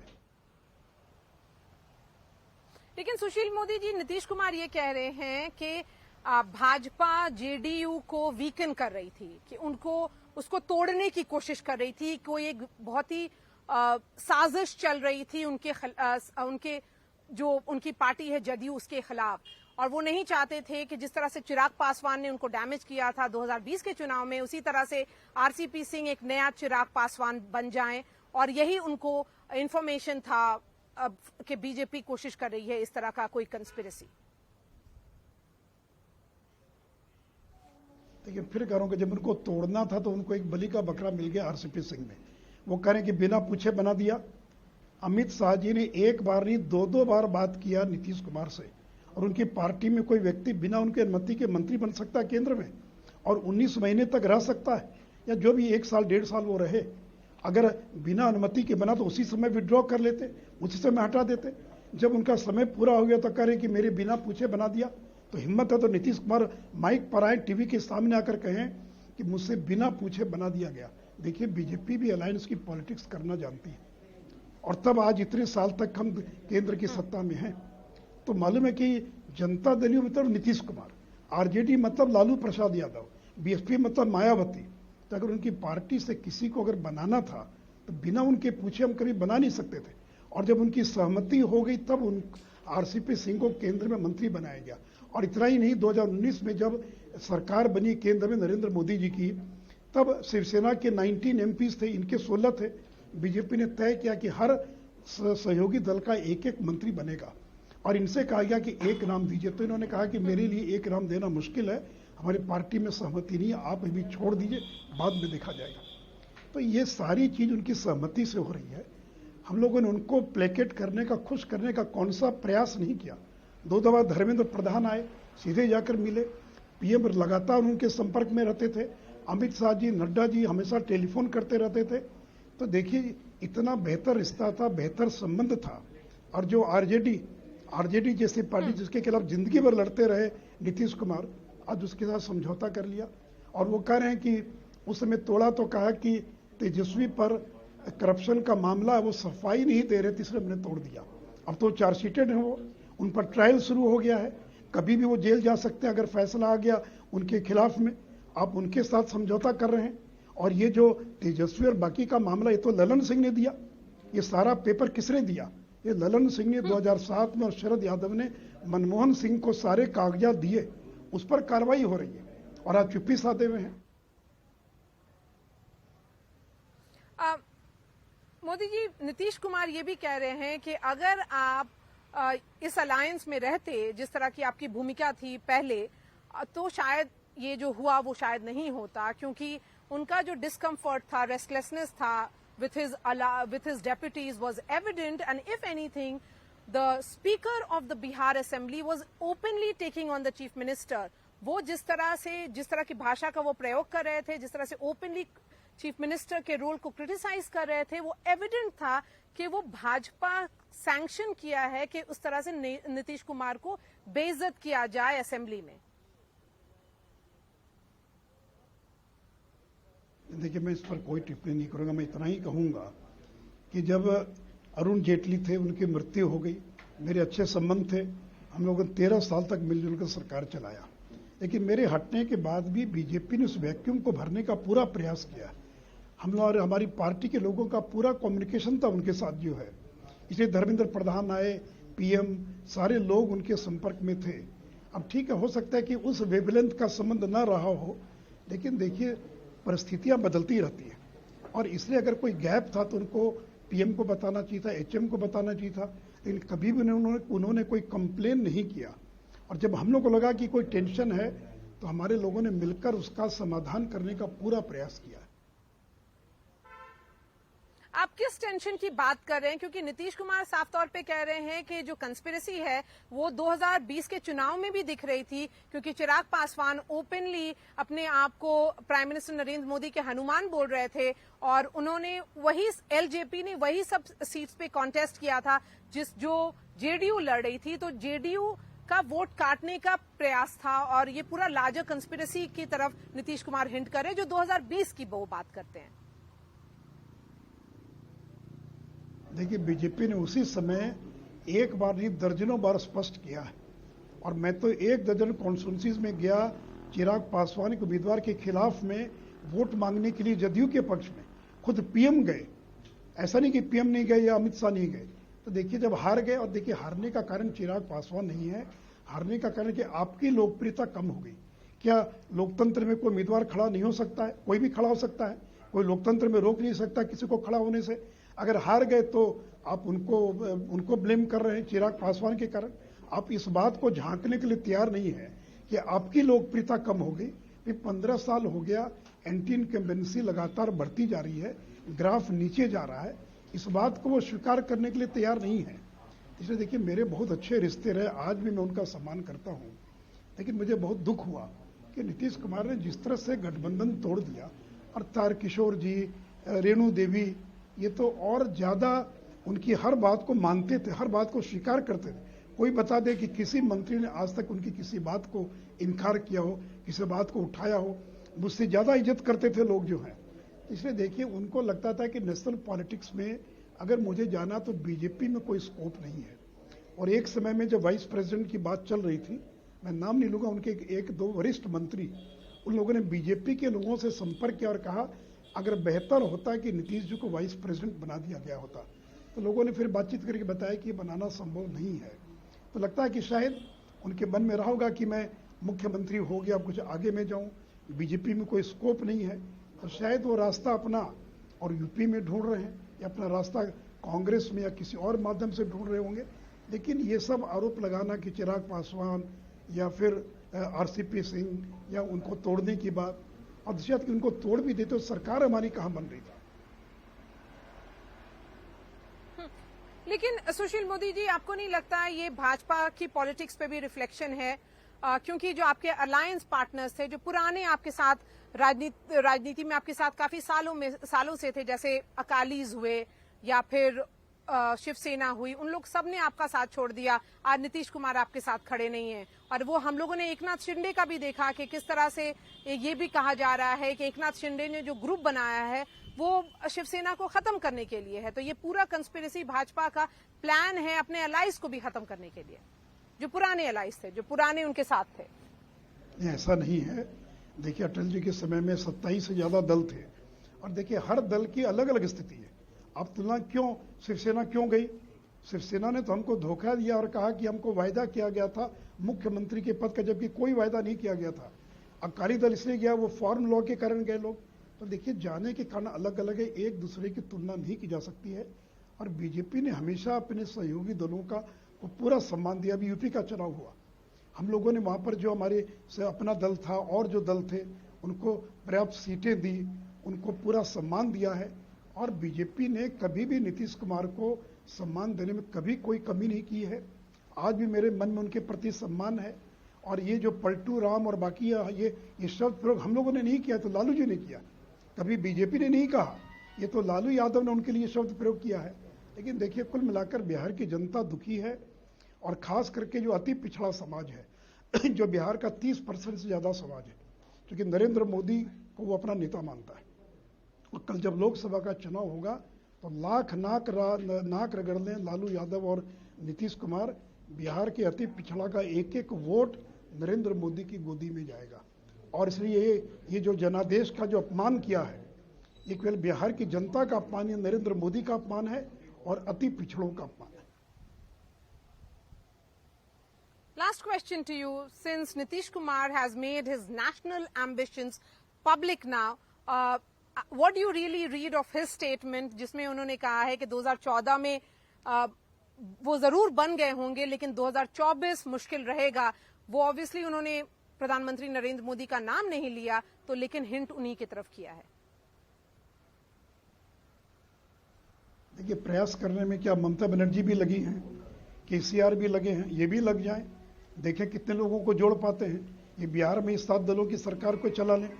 लेकिन सुशील मोदी जी, नीतीश कुमार ये कह रहे हैं कि भाजपा जेडीयू को वीकन कर रही थी, कि उसको तोड़ने की कोशिश कर रही थी, कोई एक बहुत ही साजिश चल रही थी उनके जो उनकी पार्टी है जदयू उसके खिलाफ, और वो नहीं चाहते थे कि जिस तरह से चिराग पासवान ने उनको डैमेज किया था 2020 के चुनाव में, उसी तरह से आरसीपी सिंह एक नया चिराग पासवान बन जाएं, और यही उनको इंफॉर्मेशन था कि बीजेपी कोशिश कर रही है इस तरह का कोई कंस्पिरेसी। लेकिन फिर कह रहा हूं कि जब उनको तोड़ना था तो उनको एक बलि का बकरा मिल गया आरसीपी सिंह में। वो कह रहे हैं कि बिना पूछे बना दिया। अमित शाह जी ने एक बार नहीं 2-2 बार बात किया नीतीश कुमार से, और उनकी पार्टी में कोई व्यक्ति बिना उनके अनुमति के मंत्री बन सकता है केंद्र में, और 19 महीने तक रह सकता है, या जो भी 1 साल 1.5 साल वो रहे। अगर बिना अनुमति के बना तो उसी समय विड्रॉ कर लेते, उसी समय हटा देते। जब उनका समय पूरा हो गया तो कह रहे कि मेरे बिना पूछे बना दिया। तो हिम्मत है तो नीतीश कुमार माइक पर आए, टीवी के सामने आकर कहें कि मुझसे बिना पूछे बना दिया गया। देखिए, बीजेपी भी अलायंस की पॉलिटिक्स करना जानती है, और तब आज इतने साल तक हम केंद्र की सत्ता में हैं। तो मालूम है कि जनता दल मतलब नीतीश कुमार, आरजेडी मतलब लालू प्रसाद यादव, बीएसपी मतलब मायावती। तो अगर उनकी पार्टी से किसी को अगर बनाना था तो बिना उनके पूछे हम कभी बना नहीं सकते थे, और जब उनकी सहमति हो गई तब उन आरसीपी सिंह को केंद्र में मंत्री बनाया गया। और इतना ही नहीं, 2019 में जब सरकार बनी केंद्र में नरेंद्र मोदी जी की, तब शिवसेना के 19 एमपीज थे, इनके 16 थे। बीजेपी ने तय किया कि हर सहयोगी दल का एक एक मंत्री बनेगा, और इनसे कहा गया कि एक नाम दीजिए। तो इन्होंने कहा कि मेरे लिए एक नाम देना मुश्किल है, हमारी पार्टी में सहमति नहीं है, आप अभी छोड़ दीजिए, बाद में देखा जाएगा। तो ये सारी चीज उनकी सहमति से हो रही है। हम लोगों ने उनको प्लेकेट करने का, खुश करने का कौन सा प्रयास नहीं किया। 2 दफा धर्मेंद्र प्रधान आए, सीधे जाकर मिले, पीएम लगातार उनके संपर्क में रहते थे, अमित शाह जी, नड्डा जी हमेशा टेलीफोन करते रहते थे। तो देखिए, इतना बेहतर रिश्ता था, बेहतर संबंध था। और जो आरजेडी जैसी पार्टी जिसके खिलाफ जिंदगी भर लड़ते रहे नीतीश कुमार, आज उसके साथ समझौता कर लिया। और वो कह रहे हैं कि उस समय तोड़ा तो कहा कि तेजस्वी पर करप्शन का मामला है, वो सफाई नहीं दे रहे, तीसरे महीने तोड़ दिया। अब तो चार्जशीटेड है, वो उन पर ट्रायल शुरू हो गया है, कभी भी वो जेल जा सकते हैं अगर फैसला आ गया उनके खिलाफ में। आप उनके साथ समझौता कर रहे हैं। और ये जो तेजस्वी और बाकी का मामला, ये तो ललन सिंह ने दिया। ये सारा पेपर किसने दिया? ये ललन सिंह ने 2007 में, और शरद यादव ने मनमोहन सिंह को सारे कागजात दिए, उस पर कार्रवाई हो रही है, और आज चुप्पी साधे हुए हैं। मोदी जी, नीतीश कुमार ये भी कह रहे हैं कि अगर आप इस अलायंस में रहते, जिस तरह की आपकी भूमिका थी पहले, तो शायद ये जो हुआ वो शायद नहीं होता, क्योंकि उनका जो डिस्कम्फर्ट था, रेस्टलेसनेस था with his deputies was evident, and if anything, the speaker of the Bihar Assembly was openly taking on the chief minister. वो जिस तरह की भाषा का वो प्रयोग कर रहे थे, जिस तरह से ओपनली चीफ मिनिस्टर के रोल को क्रिटिसाइज कर रहे थे, वो एविडेंट था कि वो भाजपा सैंक्शन किया है कि उस तरह से नीतीश कुमार को बेइज्जत किया जाए असेंबली में। देखिए, मैं इस पर कोई टिप्पणी नहीं करूंगा। मैं इतना ही कहूंगा कि जब अरुण जेटली थे, उनकी मृत्यु हो गई, मेरे अच्छे संबंध थे, हम लोगों ने 13 साल तक मिलजुल कर सरकार चलाया। लेकिन मेरे हटने के बाद भी बीजेपी ने उस वैक्यूम को भरने का पूरा प्रयास किया। हम लोग और हमारी पार्टी के लोगों का पूरा कम्युनिकेशन था उनके साथ जो है। इसलिए धर्मेंद्र प्रधान आए, पीएम, सारे लोग उनके संपर्क में थे। अब ठीक है, हो सकता है कि उस वेवलेंथ का संबंध न रहा हो, लेकिन देखिए परिस्थितियां बदलती रहती हैं, और इसलिए अगर कोई गैप था तो उनको पीएम को बताना चाहिए था, एचएम को बताना चाहिए था। लेकिन कभी भी उन्होंने कोई कंप्लेन नहीं किया। और जब हम लोग को लगा कि कोई टेंशन है तो हमारे लोगों ने मिलकर उसका समाधान करने का पूरा प्रयास किया। आप किस टेंशन की बात कर रहे हैं? क्योंकि नीतीश कुमार साफ तौर पे कह रहे हैं कि जो कंस्पिरेसी है वो 2020 के चुनाव में भी दिख रही थी, क्योंकि चिराग पासवान ओपनली अपने आप को प्राइम मिनिस्टर नरेंद्र मोदी के हनुमान बोल रहे थे, और उन्होंने वही एलजेपी ने वही सब सीट्स पे कॉन्टेस्ट किया था जो जेडीयू लड़ रही थी। तो जेडीयू का वोट काटने का प्रयास था, और ये पूरा लार्जर कंस्पिरेसी की तरफ नीतीश कुमार हिंट कर रहे हैं, जो 2020 की वो बात करते हैं। देखिए, बीजेपी ने उसी समय एक बार नहीं दर्जनों बार स्पष्ट किया है, और मैं तो 1 दर्जन कॉन्स्टिट्यूंसीज में गया चिराग पासवान के उम्मीदवार के खिलाफ में वोट मांगने के लिए जदयू के पक्ष में, खुद पीएम गए, ऐसा नहीं कि पीएम नहीं गए या अमित शाह नहीं गए। तो देखिए, जब हार गए, और देखिए हारने का कारण चिराग पासवान नहीं है, हारने का कारण कि आपकी लोकप्रियता कम हो गई। क्या लोकतंत्र में कोई उम्मीदवार खड़ा नहीं हो सकता है? कोई भी खड़ा हो सकता है, कोई लोकतंत्र में रोक नहीं सकता किसी को खड़ा होने से। अगर हार गए तो आप उनको ब्लेम कर रहे हैं चिराग पासवान के कारण। आप इस बात को झांकने के लिए तैयार नहीं है कि आपकी लोकप्रियता कम हो गई। 15 साल हो गया, एंटी इनकम्बेंसी लगातार बढ़ती जा रही है, ग्राफ नीचे जा रहा है, इस बात को वो स्वीकार करने के लिए तैयार नहीं है। इसलिए देखिए, मेरे बहुत अच्छे रिश्ते रहे, आज भी मैं उनका सम्मान करता हूं, लेकिन मुझे बहुत दुख हुआ कि नीतीश कुमार ने जिस तरह से गठबंधन तोड़ दिया, और तारकिशोर जी, रेणु देवी, ये तो और ज्यादा उनकी हर बात को मानते थे, हर बात को स्वीकार करते थे। कोई बता दे कि किसी मंत्री ने आज तक उनकी किसी बात को इनकार किया हो, किसी बात को उठाया हो? मुझसे ज्यादा इज्जत करते थे लोग जो हैं। इसलिए देखिए, उनको लगता था कि नेशनल पॉलिटिक्स में अगर मुझे जाना तो बीजेपी में कोई स्कोप नहीं है। और एक समय में जब वाइस प्रेसिडेंट की बात चल रही थी, मैं नाम नहीं लूंगा, उनके 1-2 वरिष्ठ मंत्री, उन लोगों ने बीजेपी के लोगों से संपर्क किया और कहा अगर बेहतर होता कि नीतीश जी को वाइस प्रेसिडेंट बना दिया गया होता। तो लोगों ने फिर बातचीत करके बताया कि बनाना संभव नहीं है। तो लगता है कि शायद उनके मन में रहा होगा कि मैं मुख्यमंत्री हो गया, कुछ आगे में जाऊं, बीजेपी में कोई स्कोप नहीं है, तो शायद वो रास्ता अपना और यूपी में ढूंढ रहे हैं, या अपना रास्ता कांग्रेस में या किसी और माध्यम से ढूंढ रहे होंगे। लेकिन ये सब आरोप लगाना कि चिराग पासवान या फिर आरसीपी सिंह या उनको तोड़ने की बात, और शायद कि उनको तोड़ भी देते तो सरकार हमारी कहां बन रही थी। लेकिन सुशील मोदी जी, आपको नहीं लगता है ये भाजपा की पॉलिटिक्स पे भी रिफ्लेक्शन है? क्योंकि जो आपके अलायंस पार्टनर्स थे, जो पुराने आपके साथ राजनीति में आपके साथ काफी सालों से थे, जैसे अकालीज हुए या फिर शिवसेना हुई, उन लोग सब ने आपका साथ छोड़ दिया। आज नीतीश कुमार आपके साथ खड़े नहीं हैं। और वो हम लोगों ने एकनाथ शिंदे का भी देखा कि किस तरह से ये भी कहा जा रहा है कि एकनाथ शिंदे ने जो ग्रुप बनाया है वो शिवसेना को खत्म करने के लिए है। तो ये पूरा कंस्पिरेसी भाजपा का प्लान है अपने अलाइज को भी खत्म करने के लिए, जो पुराने अलाइज थे, जो पुराने उनके साथ थे। ऐसा नहीं है। देखिए, अटल जी के समय में 27 से ज्यादा दल थे, और देखिए हर दल की अलग अलग स्थिति है। आप तुलना क्यों, शिवसेना क्यों गई? शिवसेना ने तो हमको धोखा दिया और कहा कि हमको वायदा किया गया था मुख्यमंत्री के पद का, जबकि कोई वायदा नहीं किया गया था। अकाली दल इसलिए गया, वो फॉर्म लॉ के कारण गए लोग। तो देखिए, जाने के कारण अलग अलग है, एक दूसरे की तुलना नहीं की जा सकती है। और बीजेपी ने हमेशा अपने सहयोगी दलों का वो पूरा सम्मान दिया। अभी यूपी का चुनाव हुआ, हम लोगों ने वहां पर जो हमारे से अपना दल था और जो दल थे उनको पर्याप्त सीटें दी, उनको पूरा सम्मान दिया है। और बीजेपी ने कभी भी नीतीश कुमार को सम्मान देने में कभी कोई कमी नहीं की है। आज भी मेरे मन में उनके प्रति सम्मान है। और ये जो पलटू राम और बाकी ये शब्द प्रयोग हम लोगों ने नहीं किया, तो लालू जी ने किया, कभी बीजेपी ने नहीं कहा। ये तो लालू यादव ने उनके लिए शब्द प्रयोग किया है। लेकिन देखिए, कुल मिलाकर बिहार की जनता दुखी है, और खास करके जो अति पिछड़ा समाज है जो बिहार का 30% से ज्यादा समाज है, क्योंकि नरेंद्र मोदी को वो अपना नेता मानता है। और कल जब लोकसभा का चुनाव होगा तो लाख नाक रगड़ लें लालू यादव और नीतीश कुमार, बिहार के अति पिछड़ा का एक एक वोट नरेंद्र मोदी की गोदी में जाएगा। और इसलिए ये जो जनादेश का जो अपमान किया है, ये केवल बिहार की जनता का अपमान है, नरेंद्र मोदी का अपमान है और अति पिछड़ों का अपमान है। Last question to you, since Nitish Kumar has made his national ambitions public now, what do you really read of his statement जिसमें उन्होंने कहा है कि 2014 में वो जरूर बन गए होंगे लेकिन 2024 मुश्किल रहेगा। वो ऑब्वियसली उन्होंने प्रधानमंत्री नरेंद्र मोदी का नाम नहीं लिया, तो लेकिन हिंट उन्हीं की तरफ किया है। देखिए, प्रयास करने में क्या ममता बनर्जी भी लगी हैं, केसीआर भी लगे हैं, ये भी लग जाएं, देखें कितने लोगों को जोड़ पाते हैं। ये बिहार में 7 दलों की सरकार को चला लें।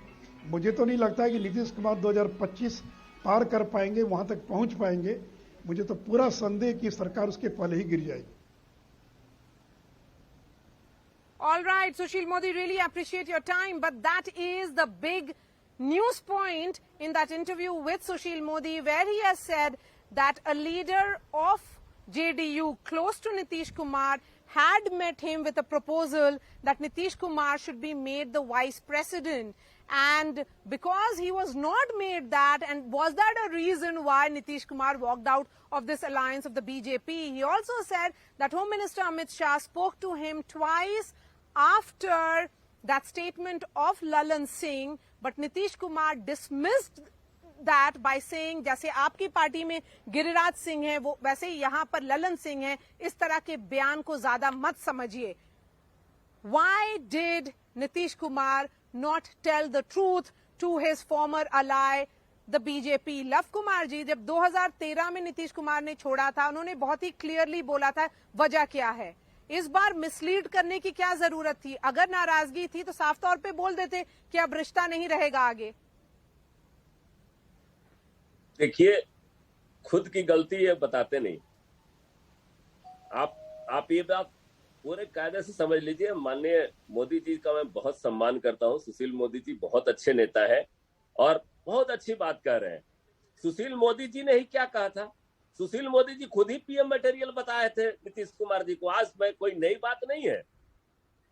मुझे तो नहीं लगता है कि नीतीश कुमार 2025 पार कर पाएंगे, वहां तक पहुंच पाएंगे। मुझे तो पूरा संदेह कि सरकार उसके पहले ही गिर जाएगी। All right, Sushil Modi, really appreciate your time, but that is the big news point in that interview with Sushil Modi, where he has said that a leader of JDU close to Nitish Kumar had met him with a proposal that Nitish Kumar should be made the vice president. And because he was not made that, and was that a reason why Nitish Kumar walked out of this alliance of the BJP? He also said that Home Minister Amit Shah spoke to him twice after that statement of Lalan Singh, but Nitish Kumar dismissed that by saying जैसे आपकी party में गिरिराज सिंह है वो वैसे ही यहाँ पर ललन सिंह है, इस तरह के बयान को ज्यादा मत समझिए. Why did Nitish Kumar not tell the truth to his former ally, the BJP? Luv Kumar ji, जब 2013 में नीतीश कुमार ने छोड़ा था, उन्होंने बहुत ही क्लियरली बोला था वजह क्या है. इस बार मिसलीड करने की क्या जरूरत थी? अगर नाराजगी थी तो साफ तौर पे बोल देते कि अब रिश्ता नहीं रहेगा आगे. देखिए, खुद की गलती ये बताते नहीं. आप ये बात पूरे कायदे से समझ लीजिए. माननीय मोदी जी का मैं बहुत सम्मान करता हूं. सुशील मोदी जी बहुत अच्छे नेता है और बहुत अच्छी बात कह रहे हैं. सुशील मोदी जी ने ही क्या कहा था? सुशील मोदी जी खुद ही पीएम मटेरियल बताए थे नीतीश कुमार जी को. आज में कोई नई बात नहीं है.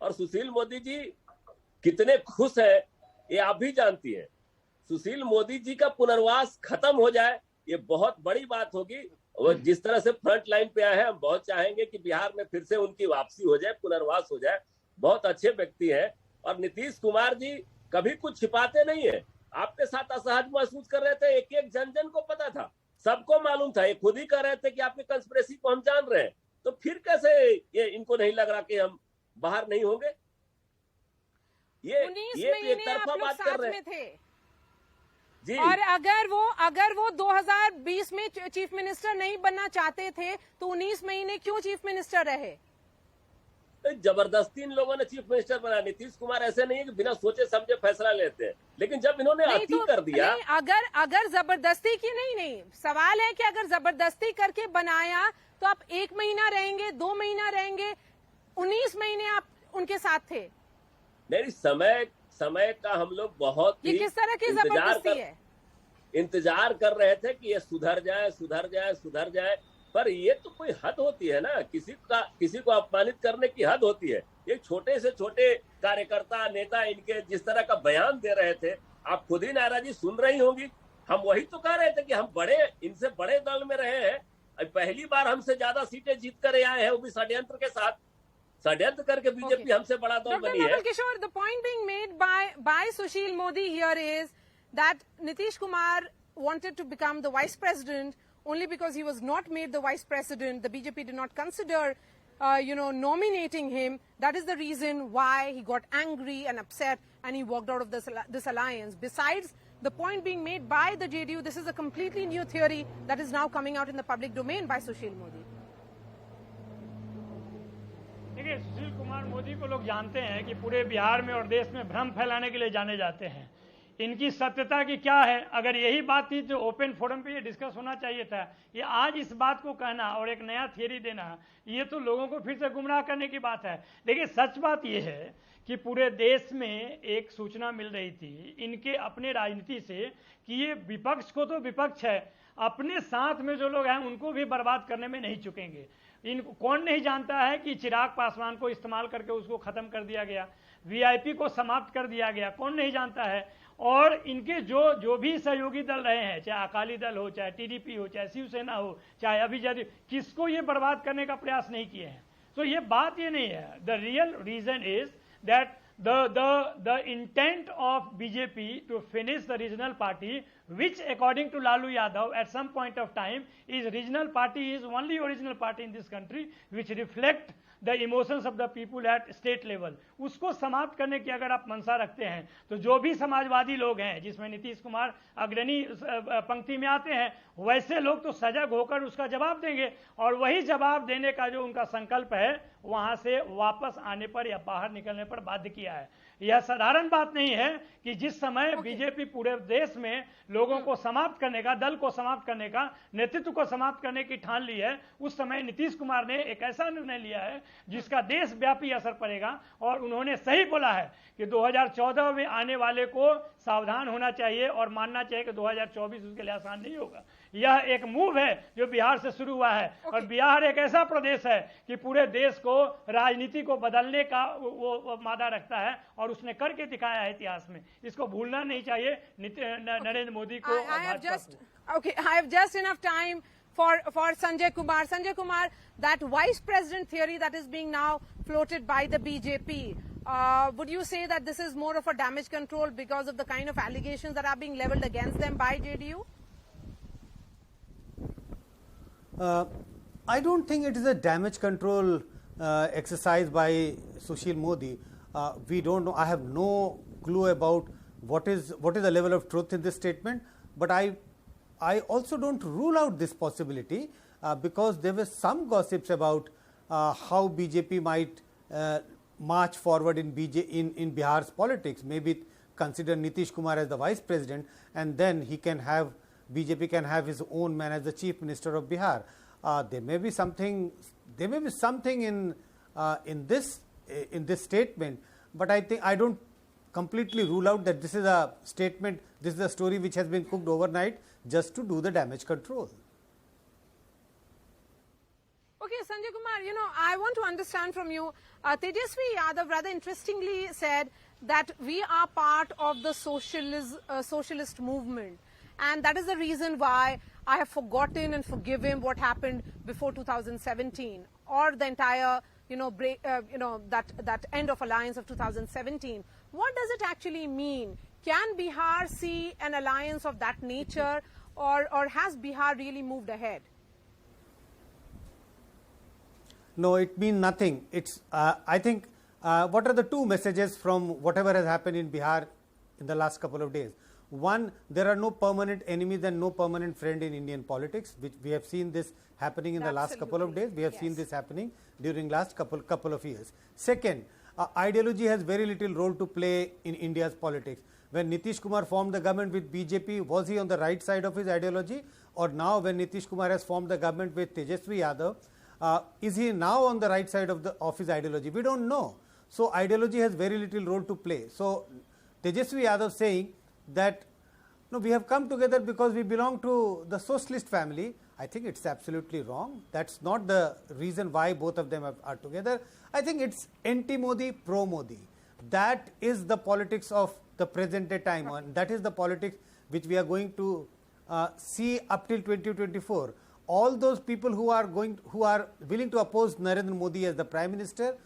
और सुशील मोदी जी कितने खुश है ये आप भी जानती हैं. सुशील मोदी जी का पुनर्वास खत्म हो जाए ये बहुत बड़ी बात होगी. और जिस तरह से फ्रंट लाइन पे आए हैं, हम बहुत चाहेंगे कि बिहार में फिर से उनकी वापसी हो जाए, पुनर्वास हो जाए. बहुत अच्छे व्यक्ति हैं. और नीतीश कुमार जी कभी कुछ छिपाते नहीं है. आपके साथ असहज महसूस कर रहे थे, एक एक जन जन को पता था, सबको मालूम था. ये खुद ही कह रहे थे कि आपके कंस्पिरेसी को हम जान रहे हैं. तो फिर कैसे ये इनको नहीं लग रहा कि हम बाहर नहीं होंगे? ये एक तरफा बात कर रहे हैं जी. और अगर वो 2020 में चीफ मिनिस्टर नहीं बनना चाहते थे तो 19 महीने क्यों चीफ मिनिस्टर रहे? जबरदस्ती इन लोगों ने चीफ मिनिस्टर बनाया. नीतीश कुमार ऐसे नहीं है कि बिना सोचे समझे फैसला लेते हैं. लेकिन जब इन्होंने अति कर दिया, अगर जबरदस्ती की नहीं, सवाल है कि अगर जबरदस्ती करके बनाया तो आप 1 महीना रहेंगे, 2 महीना रहेंगे, 19 महीने आप उनके साथ थे. मेरी समय का हम लोग बहुत ये किस तरह की जबरदस्ती है? इंतजार कर रहे थे कि ये सुधर जाए. पर ये तो कोई हद होती है ना. किसी को अपमानित करने की हद होती है. एक छोटे से छोटे कार्यकर्ता नेता इनके जिस तरह का बयान दे रहे थे, आप खुद ही नायरा जी सुन रही होंगी. हम वही तो कह रहे थे कि हम इनसे बड़े दल में रहे हैं. पहली बार हमसे ज्यादा सीटें जीत कर आए हैं, वो भी षड्यंत्र के साथ. षड्यंत्र करके बीजेपी हमसे बड़ा दल बनी है. Kishore, the point being made by Sushil Modi here is that Nitish Kumar wanted to become the vice president only because he was not made the vice president. The BJP did not consider, nominating him. That is the reason why he got angry and upset and he walked out of this alliance. Besides the point being made by the JDU, this is a completely new theory that is now coming out in the public domain by Sushil Modi. देखिए, सुशील कुमार मोदी को लोग जानते हैं कि पूरे बिहार में और देश में भ्रम फैलाने के लिए जाने जाते हैं. इनकी सत्यता की क्या है? अगर यही बात थी तो ओपन फोरम पे ये डिस्कस होना चाहिए था. ये आज इस बात को कहना और एक नया थियरी देना, ये तो लोगों को फिर से गुमराह करने की बात है. देखिए, सच बात ये है कि पूरे देश में एक सूचना मिल रही थी इनके अपने राजनीति से कि ये विपक्ष को तो विपक्ष है, अपने साथ में जो लोग हैं उनको भी बर्बाद करने में नहीं चुकेंगे. इनको कौन नहीं जानता है कि चिराग पासवान को इस्तेमाल करके उसको खत्म कर दिया गया, वीआईपी को समाप्त कर दिया गया, कौन नहीं जानता है. और इनके जो भी सहयोगी दल रहे हैं, चाहे अकाली दल हो, चाहे टीडीपी हो, चाहे शिवसेना हो, चाहे अभी जदयू, किसको ये बर्बाद करने का प्रयास नहीं किए हैं. तो ये बात ये नहीं है. The real reason is that the intent of BJP to finish the regional party, which according to Lalu Yadav at some point of time is regional party is only original party in this country which reflect the emotions of the people at state level. उसको समाप्त करने की अगर आप मंशा रखते हैं तो जो भी समाजवादी लोग हैं जिसमें नीतीश कुमार अग्रणी पंक्ति में आते हैं, वैसे लोग तो सजग होकर उसका जवाब देंगे और वही जवाब देने का जो उनका संकल्प है वहां से वापस आने पर या बाहर निकलने पर बाध्य किया है. यह साधारण बात नहीं है कि जिस समय बीजेपी पूरे देश में लोगों को समाप्त करने का, दल को समाप्त करने का, नेतृत्व को समाप्त करने की ठान ली है, उस समय नीतीश कुमार ने एक ऐसा निर्णय लिया है जिसका देशव्यापी असर पड़ेगा. और उन्होंने सही बोला है कि 2014 में आने वाले को सावधान होना चाहिए और मानना चाहिए कि 2024 उसके लिए आसान नहीं होगा. यह एक मूव है जो बिहार से शुरू हुआ है। और बिहार एक ऐसा प्रदेश है कि पूरे देश को राजनीति को बदलने का वो मादा रखता है और उसने करके दिखाया है इतिहास में। इसको भूलना नहीं चाहिए नरेंद्र मोदी को। I have just enough time for Sanjay Kumar. Sanjay Kumar, that vice president theory that is being now floated by the BJP, would you say that this is more of a damage control because of the kind of allegations that are being leveled against them by JDU? I don't think it is a damage control exercise by Sushil Modi. We don't know. I have no clue about what is the level of truth in this statement, but I also don't rule out this possibility because there were some gossips about how BJP might march forward in Bihar's politics. Maybe consider Nitish Kumar as the vice president, and then BJP can have his own man as the chief minister of Bihar. There may be something in this statement, but I don't completely rule out that this is a statement, this is a story which has been cooked overnight just to do the damage control. Okay, Sanjay Kumar, I want to understand from you, Tejasvi Yadav rather interestingly said that we are part of the socialist movement, and that is the reason why I have forgotten and forgiven what happened before 2017 or the entire that end of alliance of 2017. What does it actually mean? Can Bihar see an alliance of that nature, or has Bihar really moved ahead? No, it means nothing. It's I think what are the two messages from whatever has happened in Bihar in the last couple of days? One, there are no permanent enemies and no permanent friend in Indian politics, which we have seen this happening in the last couple of days. We have seen this happening during last couple of years. Second, ideology has very little role to play in India's politics. When Nitish Kumar formed the government with BJP, was he on the right side of his ideology? Or now when Nitish Kumar has formed the government with Tejasvi Yadav, is he now on the right side of his ideology? We don't know. So ideology has very little role to play. So Tejasvi Yadav saying that no, we have come together because we belong to the socialist family, I think it's absolutely wrong. That's not the reason why both of them are together. I think it's anti-Modi, pro-Modi. That is the politics of the present day time, and that is the politics which we are going to see up till 2024. All those people who are willing to oppose Narendra Modi as the Prime Minister,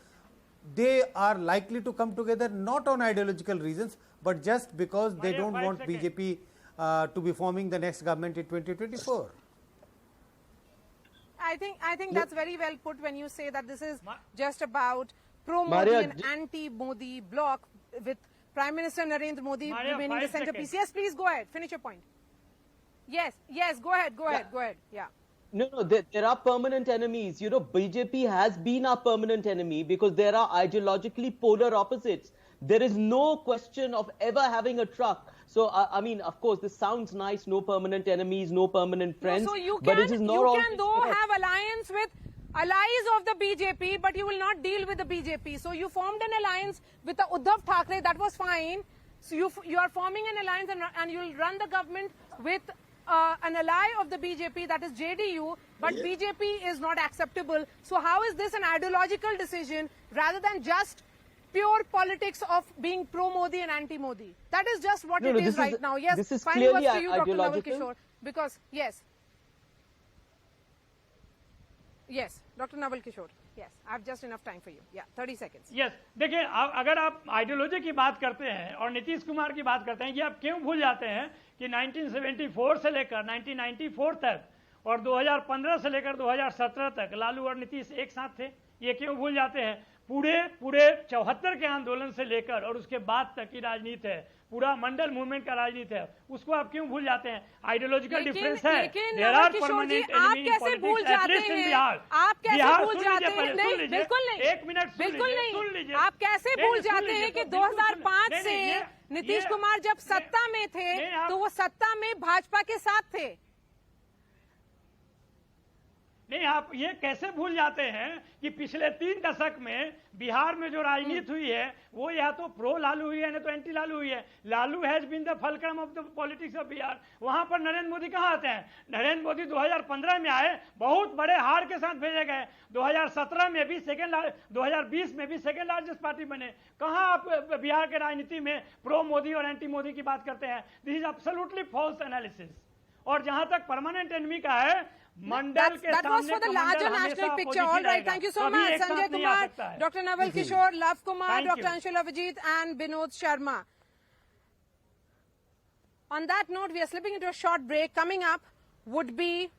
they are likely to come together not on ideological reasons, but just because they don't want BJP to be forming the next government in 2024. I think that's very well put when you say that this is just about pro-Modi and anti-Modi bloc with Prime Minister Narendra Modi remaining the centerpiece. Yes, please go ahead. Finish your point. Yes, go ahead. Yeah. No, there are permanent enemies. BJP has been our permanent enemy because there are ideologically polar opposites. There is no question of ever having a truck. So, I mean, of course, this sounds nice, no permanent enemies, no permanent friends. No, so you but can, it is not you can though have alliance with allies of the BJP, but you will not deal with the BJP. So you formed an alliance with the Uddhav Thackeray, that was fine. So you are forming an alliance and you will run the government with an ally of the BJP, that is JDU, but BJP is not acceptable. So how is this an ideological decision rather than just pure politics of being pro-Modi and anti-Modi? That is just what it is right now. Yes, this is final clearly words to you, Dr. Naval ideological. Kishore, because yes, Dr. Naval Kishore. Yes, I have just enough time for you. Yeah, 30 seconds. Yes, देखिए अगर आप ideology की बात करते हैं और नीतीश कुमार की बात करते हैं, ये आप क्यों भूल जाते हैं कि 1974 से लेकर 1994 तक और 2015 से लेकर 2017 तक लालू और नीतीश एक साथ थे? ये क्यों भूल जाते हैं? पूरे 74 के आंदोलन से लेकर और उसके बाद तक की राजनीति है, पूरा मंडल मूवमेंट का राजनीति है, उसको आप क्यों भूल जाते हैं? आइडियोलॉजिकल डिफरेंस है। There are permanent enemy in politics at least in Bihar. आप कैसे भूल जाते हैं? नहीं, बिल्कुल नहीं, एक मिनट बिल्कुल नहीं। आप कैसे भूल जाते हैं कि 2005 से नीतीश कुमार जब सत्ता में थे तो वो सत्ता में भाजपा के साथ थे? नहीं, आप ये कैसे भूल जाते हैं कि पिछले 3 दशक में बिहार में जो राजनीति हुई है वो या तो प्रो लालू हुई है, नहीं तो एंटी लालू हुई है। Lalu has been the fulcrum of the politics of Bihar. वहां पर नरेंद्र मोदी कहां आते हैं? नरेंद्र मोदी 2015 में आए, बहुत बड़े हार के साथ भेजे गए। 2017 में भी 2020 में भी सेकेंड लार्जेस्ट पार्टी बने। कहां आप बिहार के राजनीति में प्रो मोदी और एंटी मोदी की बात करते हैं? This is absolutely false analysis. और जहां तक परमानेंट एनमी का है, मंडल के that was सामने for the larger national picture. All right, thank you so much, Sanjay Kumar, Dr. Naval Kishore, Love Kumar, Dr. Anshul Avijit, and Binod Sharma. On that note, we are slipping into a short break. Coming up would be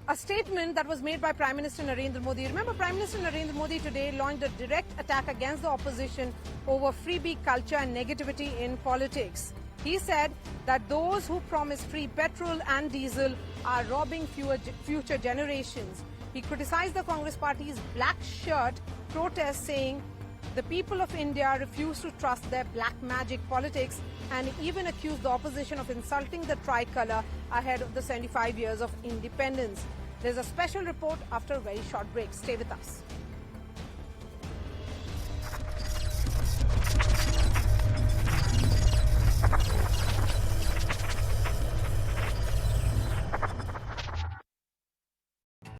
a statement that was made by Prime Minister Narendra Modi. Remember, Prime Minister Narendra Modi today launched a direct attack against the opposition over freebie culture and negativity in politics. He said that those who promise free petrol and diesel are robbing future generations. He criticized the Congress Party's black shirt protest, saying the people of India refuse to trust their black magic politics, and even accused the opposition of insulting the tricolour ahead of the 75 years of independence. There's a special report after a very short break. Stay with us.